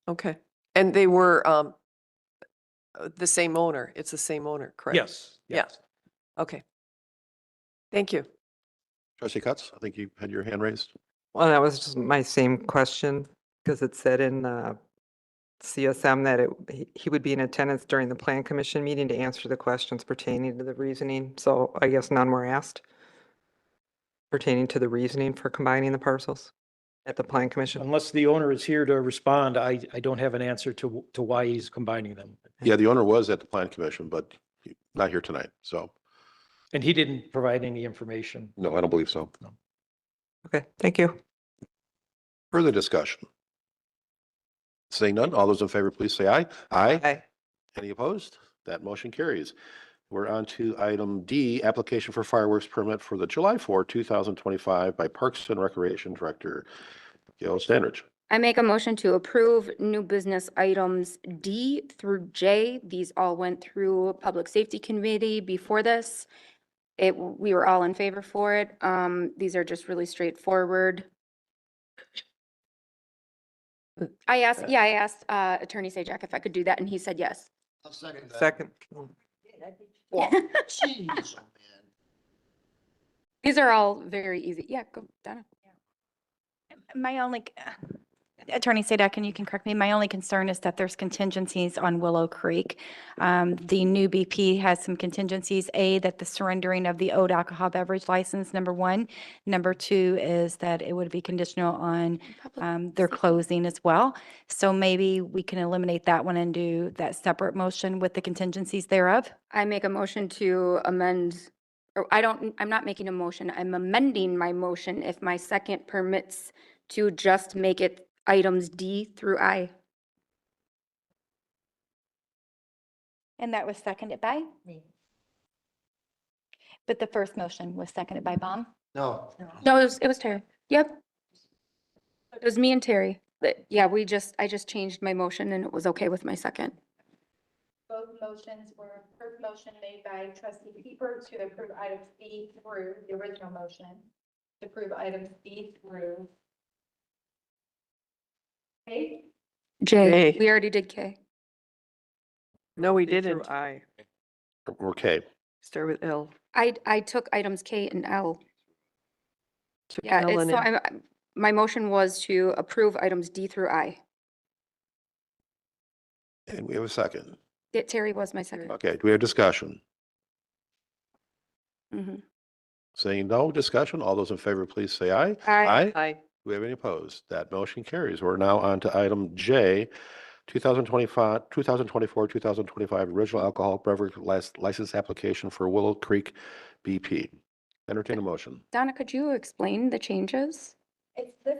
Okay. And they were the same owner. It's the same owner, correct? Yes. Yeah. Okay. Thank you. Trustee Cutts, I think you had your hand raised. Well, that was just my same question because it said in CSM that he would be in attendance during the Plan Commission meeting to answer the questions pertaining to the reasoning. So I guess none were asked pertaining to the reasoning for combining the parcels at the Plan Commission. Unless the owner is here to respond, I don't have an answer to why he's combining them. Yeah, the owner was at the Plan Commission, but not here tonight. So. And he didn't provide any information. No, I don't believe so. No. Okay, thank you. Further discussion? Seeing none, all those in favor, please say aye. Aye. Aye. Any opposed? That motion carries. We're on to item D, application for fireworks permit for the July 4, 2025 by Parks and Recreation Director Gail Standridge. I make a motion to approve new business items D through J. These all went through Public Safety Committee before this. We were all in favor for it. These are just really straightforward. I asked Attorney Sajak if I could do that, and he said yes. I'll second Second. Jeez, oh man. These are all very easy. Yeah, go, Donna. My only, Attorney Sadak, and you can correct me, my only concern is that there's contingencies on Willow Creek. The new BP has some contingencies. A, that the surrendering of the old alcohol beverage license, number one. Number two is that it would be conditional on their closing as well. So maybe we can eliminate that one and do that separate motion with the contingencies thereof. I make a motion to amend, or I'm not making a motion. I'm amending my motion if my second permits to just make it items D through I. And that was seconded by? Me. But the first motion was seconded by Baum? No. No, it was Terry. Yep. It was me and Terry. But yeah, I just changed my motion and it was okay with my second. Both motions were, first motion made by trustee Pieper to approve items B through the original motion, to approve items B through K. J, J. we already did K. No, we Through didn't. I. Okay. Start with L. I took items K and L. Took Yeah, L and so M. my motion was to approve items D through I. And we have a second. Yeah, Terry was my second. Okay, do we have discussion? Mhm. Saying no discussion, all those in favor, please say aye. Aye. Aye. Do we have any opposed? That motion carries. We're now on to item J, 2024, 2025 original alcohol beverage license application for Willow Creek BP. Entertain a motion. Donna, could you explain the changes? It's this.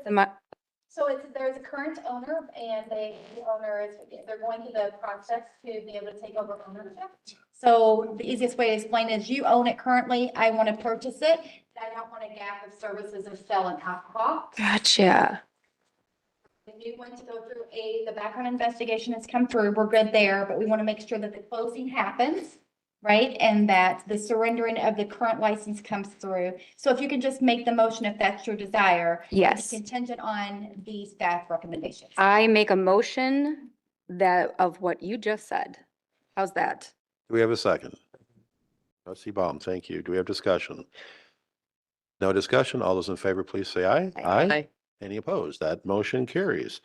So there's a current owner and the owner they're going through the process to be able to take over ownership. So the easiest way to explain is you own it currently. I want to purchase it. I don't want a gap of services of selling alcohol. Gotcha. The new one to go through the background investigation has come through. We're good there, but we want to make sure that the closing happens, right? And that the surrendering of the current license comes through. So if you can just make the motion, if that's your desire. Yes. Contingent on the staff recommendations. I make a motion of what you just said. How's that? Do we have a second? Trustee Baum, thank you. Do we have discussion? No discussion. All those in favor, please say aye. Aye. Any opposed? That motion carries.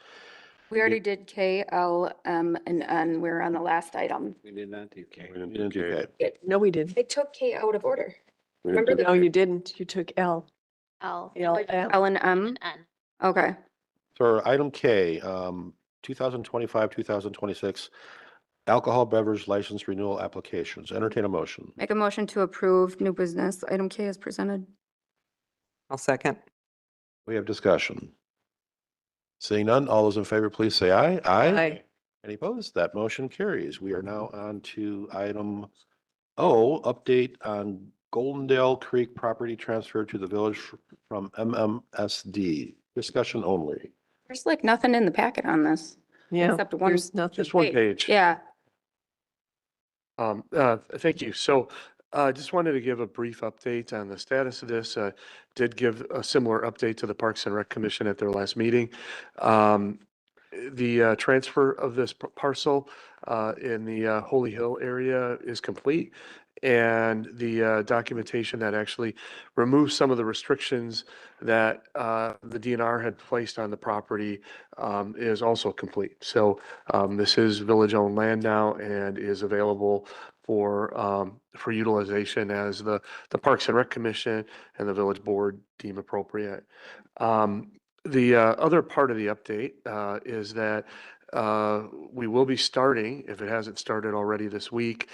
We already did K, L, M, and N. We're on the last item. We did not do K. We didn't do K. No, we didn't. I took K out of order. We didn't Remember do No, you didn't. You took L. L. L, M. L and M? And N. Okay. So item K, 2025, 2026 alcohol beverage license renewal applications. Entertain a motion. Make a motion to approve new business. Item K is presented. I'll second. We have discussion. Seeing none, all those in favor, please say aye. Aye. Any opposed? That motion carries. We are now on to item O, update on Goldendale Creek property transfer to the village from MMSD. Discussion only. There's like nothing in the packet on this. Yeah, Except one. there's nothing. Just one page. Yeah. Thank you. So just wanted to give a brief update on the status of this. Did give a similar update to the Parks and Rec Commission at their last meeting. The transfer of this parcel in the Holy Hill area is complete. And the documentation that actually removes some of the restrictions that the DNR had placed on the property is also complete. So this is village-owned land now and is available for utilization as the Parks and Rec Commission and the Village Board deem appropriate. The other part of the update is that we will be starting, if it hasn't started already this week,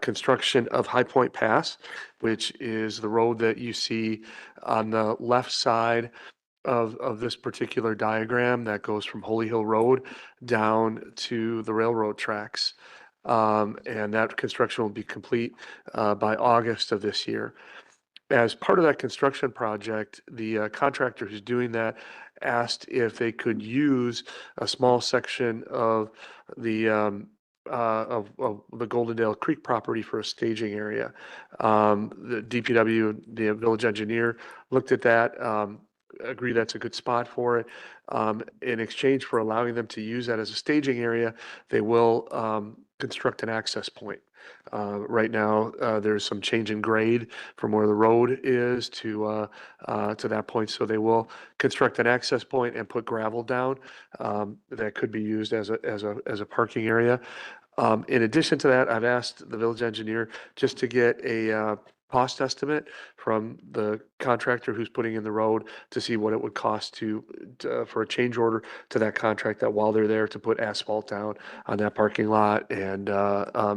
construction of High Point Pass, which is the road that you see on the left side of this particular diagram that goes from Holy Hill Road down to the railroad tracks. And that construction will be complete by August of this year. As part of that construction project, the contractor who's doing that asked if they could use a small section of the of the Goldendale Creek property for a staging area. The DPW, the village engineer, looked at that, agree that's a good spot for it. In exchange for allowing them to use that as a staging area, they will construct an access point. Right now, there's some change in grade from where the road is to that point, so they will construct an access point and put gravel down that could be used as a parking area. In addition to that, I've asked the village engineer just to get a cost estimate from the contractor who's putting in the road to see what it would cost to for a change order to that contract, that while they're there to put asphalt down on that parking lot and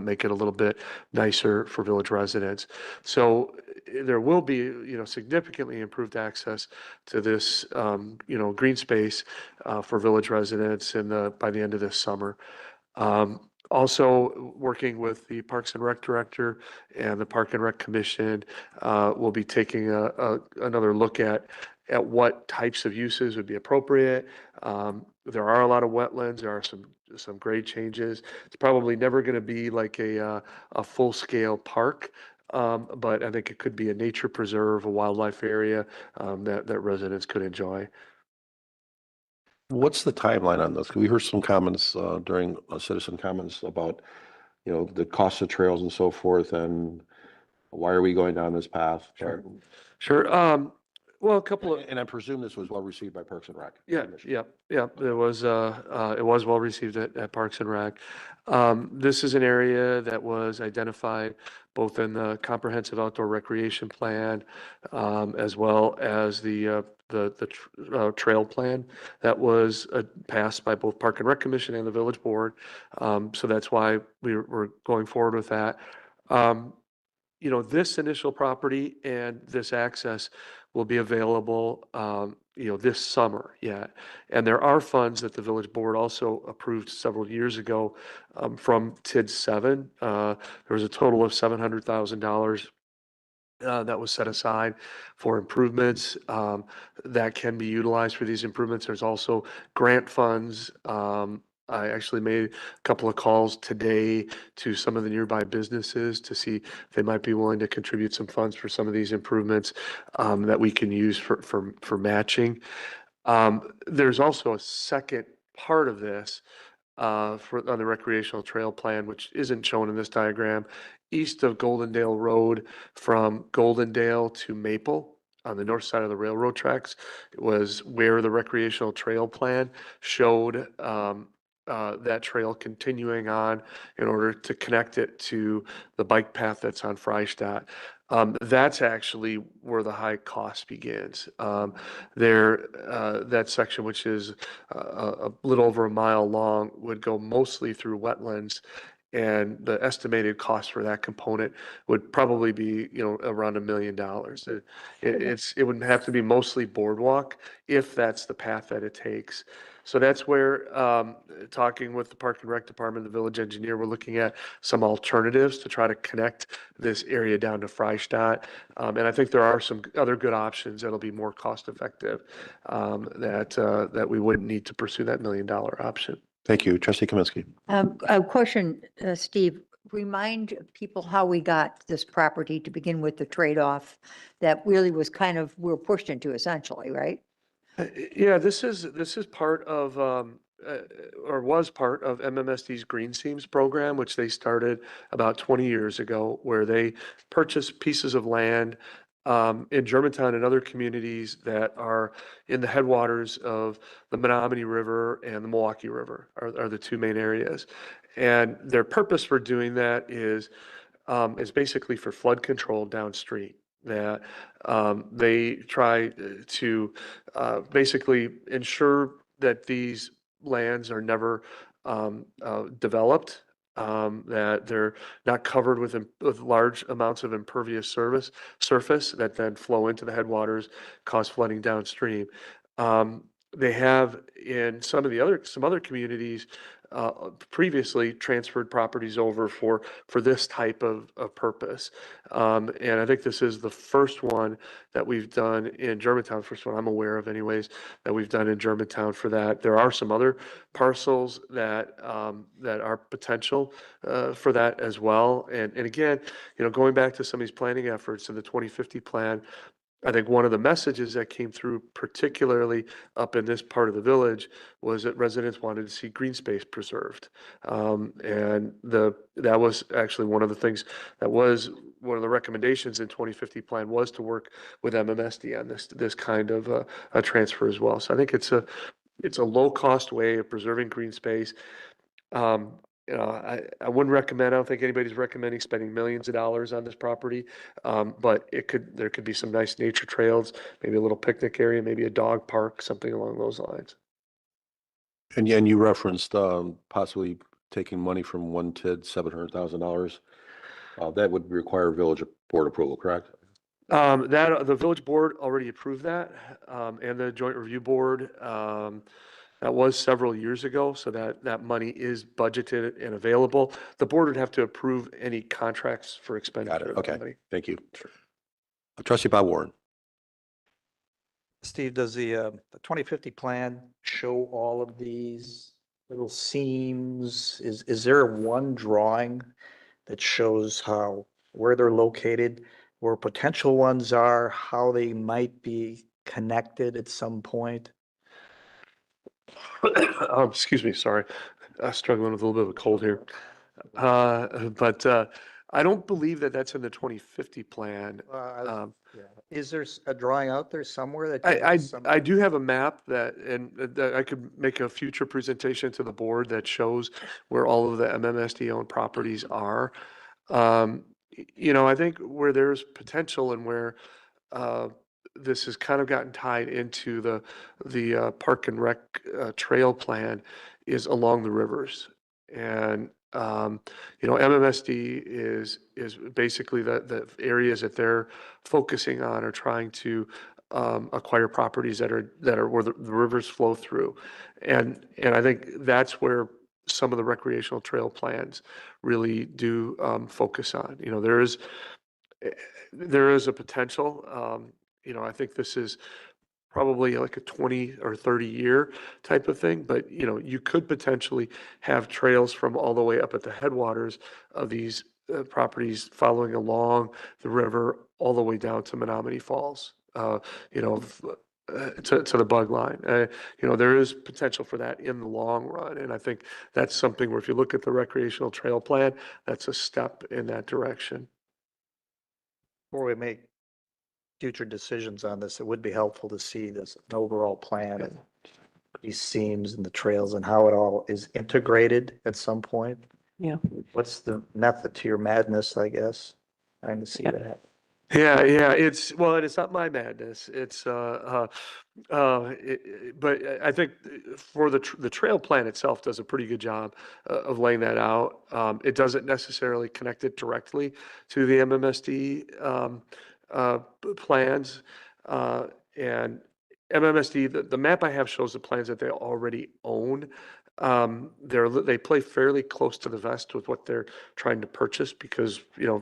make it a little bit nicer for village residents. So there will be, significantly improved access to this, green space for village residents by the end of this summer. Also, working with the Parks and Rec Director and the Park and Rec Commission, we'll be taking another look at what types of uses would be appropriate. There are a lot of wetlands. There are some grade changes. It's probably never going to be like a full-scale park, but I think it could be a nature preserve, a wildlife area that residents could enjoy. What's the timeline on this? We heard some comments during citizen comments about, the cost of trails and so forth, and why are we going down this path? Sure. Well, a couple of, And I presume this was well received by Parks and Rec. yeah. It was well received at Parks and Rec. This is an area that was identified both in the comprehensive outdoor recreation plan, as well as the trail plan that was passed by both Park and Rec Commission and the Village Board. So that's why we're going forward with that. This initial property and this access will be available, this summer yet. And there are funds that the Village Board also approved several years ago from TID 7. There was a total of $700,000 that was set aside for improvements that can be utilized for these improvements. There's also grant funds. I actually made a couple of calls today to some of the nearby businesses to see if they might be willing to contribute some funds for some of these improvements that we can use for matching. There's also a second part of this on the recreational trail plan, which isn't shown in this diagram, east of Goldendale Road from Goldendale to Maple on the north side of the railroad tracks. It was where the recreational trail plan showed that trail continuing on in order to connect it to the bike path that's on Freistadt. That's actually where the high cost begins. That section, which is a little over a mile long, would go mostly through wetlands. And the estimated cost for that component would probably be, around $1 million. It would have to be mostly boardwalk if that's the path that it takes. So that's where, talking with the Park and Rec Department, the village engineer, we're looking at some alternatives to try to connect this area down to Freistadt. And I think there are some other good options that'll be more cost effective that we wouldn't need to pursue that $1 million option. Thank you. Trustee Kaminsky. A question, Steve, remind people how we got this property to begin with, the trade-off that really was we're pushed into essentially, right? Yeah, this is part of, or was part of MMSD's Green Seams program, which they started about 20 years ago, where they purchased pieces of land in Germantown and other communities that are in the headwaters of the Menominee River and the Milwaukee River are the two main areas. And their purpose for doing that is basically for flood control downstream. That they try to basically ensure that these lands are never developed, that they're not covered with large amounts of impervious surface that then flow into the headwaters, cause flooding downstream. They have in some other communities previously transferred properties over for this type of purpose. And I think this is the first one that we've done in Germantown, first one I'm aware of anyways, that we've done in Germantown for that. There are some other parcels that are potential for that as well. And again, going back to some of these planning efforts in the 2050 plan, I think one of the messages that came through, particularly up in this part of the village, was that residents wanted to see green space preserved. And that was actually one of the things that was one of the recommendations in 2050 plan was to work with MMSD on this kind of a transfer as well. So I think it's a low cost way of preserving green space. I wouldn't recommend, I don't think anybody's recommending spending millions of dollars on this property. But there could be some nice nature trails, maybe a little picnic area, maybe a dog park, something along those lines. And you referenced possibly taking money from one TID, $700,000. That would require village board approval, correct? The village board already approved that, and the joint review board. That was several years ago, so that money is budgeted and available. The board would have to approve any contracts for expenditure. Got it. of that Okay. money. Thank you. Trustee Bob Warren. Steve, does the 2050 plan show all of these little seams? Is there one drawing that shows where they're located, where potential ones are, how they might be connected at some point? Excuse me, sorry. Struggling with a little bit of a cold here. But I don't believe that that's in the 2050 plan. Is there a drawing out there somewhere that? I do have a map that I could make a future presentation to the board that shows where all of the MMSD owned properties are. I think where there's potential and where this has kind of gotten tied into the Park and Rec trail plan is along the rivers. And MMSD is basically the areas that they're focusing on are trying to acquire properties that are where the rivers flow through. And I think that's where some of the recreational trail plans really do focus on. There is a potential. I think this is probably like a 20 or 30 year type of thing, but you could potentially have trails from all the way up at the headwaters of these properties following along the river all the way down to Menominee Falls, to the bug line. There is potential for that in the long run. And I think that's something where if you look at the recreational trail plan, that's a step in that direction. Before we make future decisions on this, it would be helpful to see this overall plan and these seams and the trails and how it all is integrated at some point. Yeah. What's the method to your madness, I guess? Trying to see that. Yeah, it's not my madness. But I think for the trail plan itself does a pretty good job of laying that out. It doesn't necessarily connect it directly to the MMSD plans. And MMSD, the map I have shows the plans that they already own. They play fairly close to the vest with what they're trying to purchase because,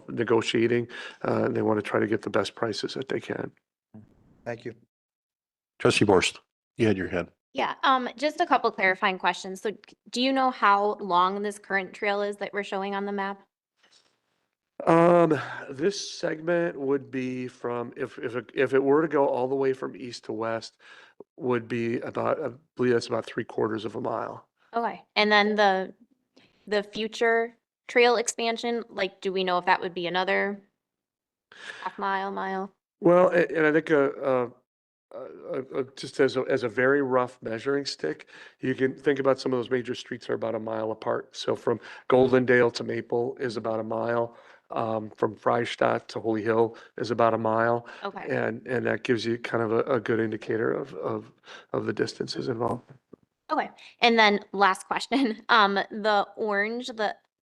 negotiating, and they want to try to get the best prices that they can. Thank you. Trustee Borst, you had your hand. Yeah, just a couple clarifying questions. So do you know how long this current trail is that we're showing on the map? This segment would be from, if it were to go all the way from east to west, would be about, I believe that's about 3/4 of a mile. Okay, and then the future trail expansion, like, do we know if that would be another half mile? Well, and I think just as a very rough measuring stick, you can think about some of those major streets are about a mile apart. So from Goldendale to Maple is about a mile. From Freistadt to Holy Hill is about a mile. Okay. And that gives you kind of a good indicator of the distances involved. Okay, and then last question, the orange,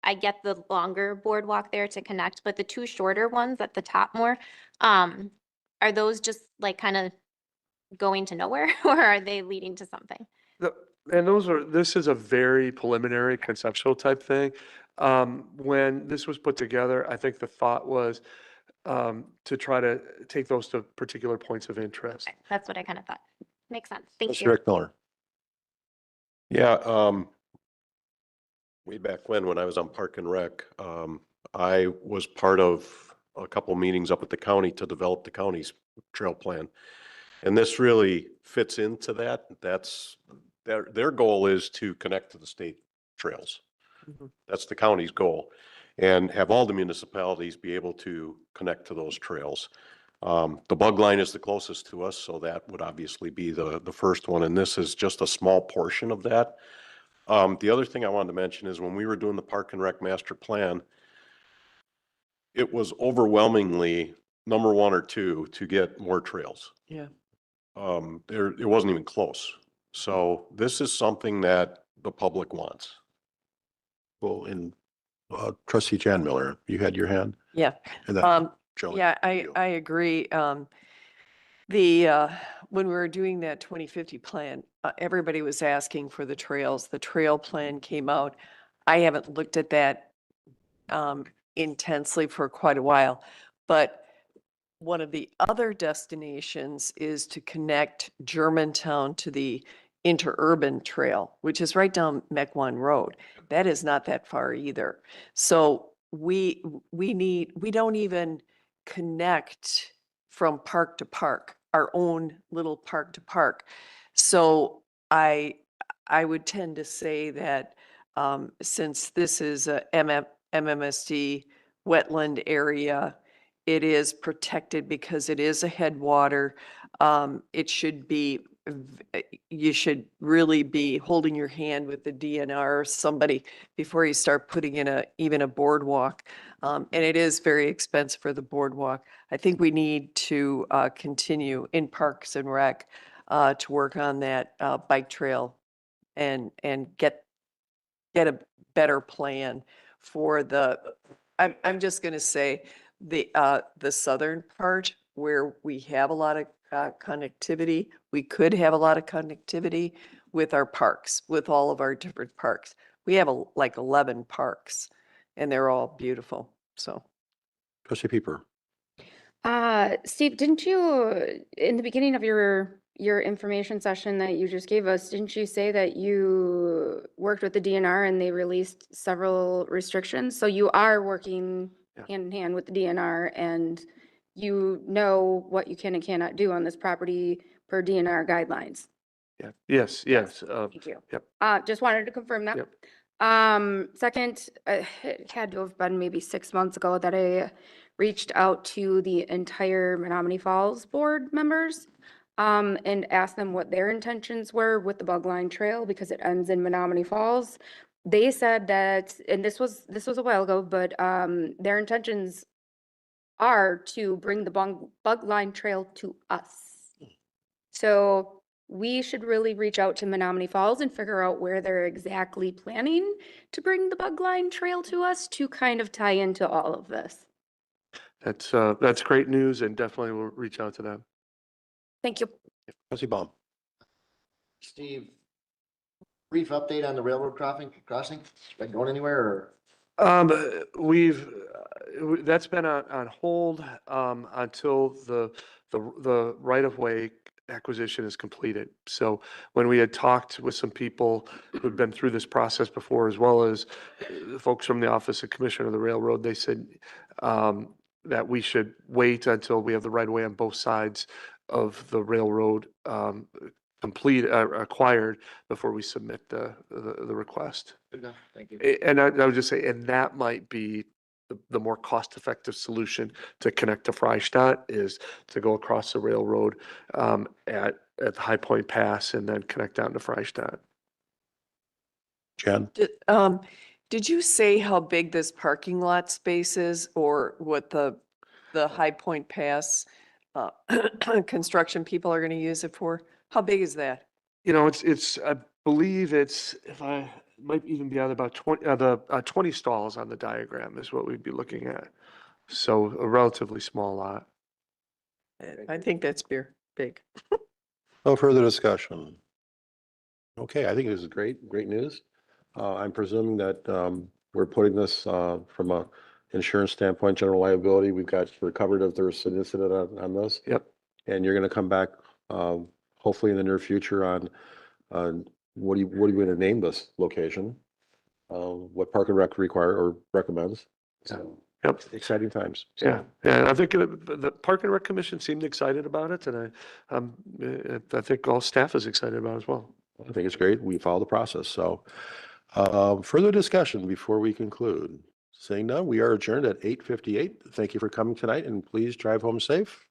I get the longer boardwalk there to connect, but the two shorter ones at the top more, are those just like kind of going to nowhere or are they leading to something? And this is a very preliminary conceptual type thing. When this was put together, I think the thought was to try to take those to particular points of interest. That's what I kind of thought. Makes sense. Thank Mr. you. Rick Miller. Yeah, way back when I was on Park and Rec, I was part of a couple meetings up at the county to develop the county's trail plan. And this really fits into that. That's their goal is to connect to the state trails. That's the county's goal, and have all the municipalities be able to connect to those trails. The bug line is the closest to us, so that would obviously be the first one, and this is just a small portion of that. The other thing I wanted to mention is when we were doing the Park and Rec master plan, it was overwhelmingly number 1 or 2 to get more trails. Yeah. It wasn't even close. So this is something that the public wants. Well, and trustee Jan Miller, you had your hand? Yeah. And then Joe. Yeah, I agree. When we were doing that 2050 plan, everybody was asking for the trails. The trail plan came out. I haven't looked at that intensely for quite a while, but one of the other destinations is to connect Germantown to the interurban trail, which is right down Mequon Road. That is not that far either. So we don't even connect from park to park, our own little park to park. So I would tend to say that since this is a MMSD wetland area, it is protected because it is a headwater. It should be, you should really be holding your hand with the DNR or somebody before you start putting in even a boardwalk. And it is very expensive for the boardwalk. I think we need to continue in Parks and Rec to work on that bike trail and get a better plan for I'm just going to say the southern part where we have a lot of connectivity. We could have a lot of connectivity with our parks, with all of our different parks. We have like 11 parks and they're all beautiful. So. Trustee Pieper. Steve, didn't you, in the beginning of your information session that you just gave us, didn't you say that you worked with the DNR and they released several restrictions? So you are working hand in hand with the DNR and you know what you can and cannot do on this property per DNR guidelines. Yeah. Yes. Thank you. Yep. Just wanted to confirm that. Yep. Second, it had to have been maybe 6 months ago that I reached out to the entire Menominee Falls board members and asked them what their intentions were with the Bug Line Trail because it ends in Menominee Falls. They said that, and this was a while ago, but their intentions are to bring the Bug Line Trail to us. So we should really reach out to Menominee Falls and figure out where they're exactly planning to bring the Bug Line Trail to us to kind of tie into all of this. That's great news and definitely we'll reach out to them. Thank you. Trustee Baum. Steve, brief update on the railroad crossing? Been going anywhere or? That's been on hold until the right-of-way acquisition is completed. So when we had talked with some people who'd been through this process before, as well as the folks from the Office of Commissioner of the Railroad, they said that we should wait until we have the right-of-way on both sides of the railroad acquired before we submit the request. Good enough. Thank you. And I would just say, and that might be the more cost-effective solution to connect to Freistadt is to go across the railroad at the High Point Pass and then connect down to Freistadt. Jen? Did you say how big this parking lot space is or what the High Point Pass construction people are going to use it for? How big is that? You know, it's I believe it's, might even be about 20 stalls on the diagram is what we'd be looking at. So a relatively small lot. I think that's big. No further discussion. Okay, I think this is great news. I'm presuming that we're putting this from a insurance standpoint, general liability, we've got recovered if there's an incident on this. Yep. And you're going to come back hopefully in the near future on what are you going to name this location? What Park and Rec require or recommends. So, Yep. exciting times. So, Yeah, yeah, I think the Park and Rec Commission seemed excited about it, and I think all staff is excited about it as well. I think it's great. We follow the process. So further discussion before we conclude. Saying none, we are adjourned at 8:58. Thank you for coming tonight, and please drive home safe.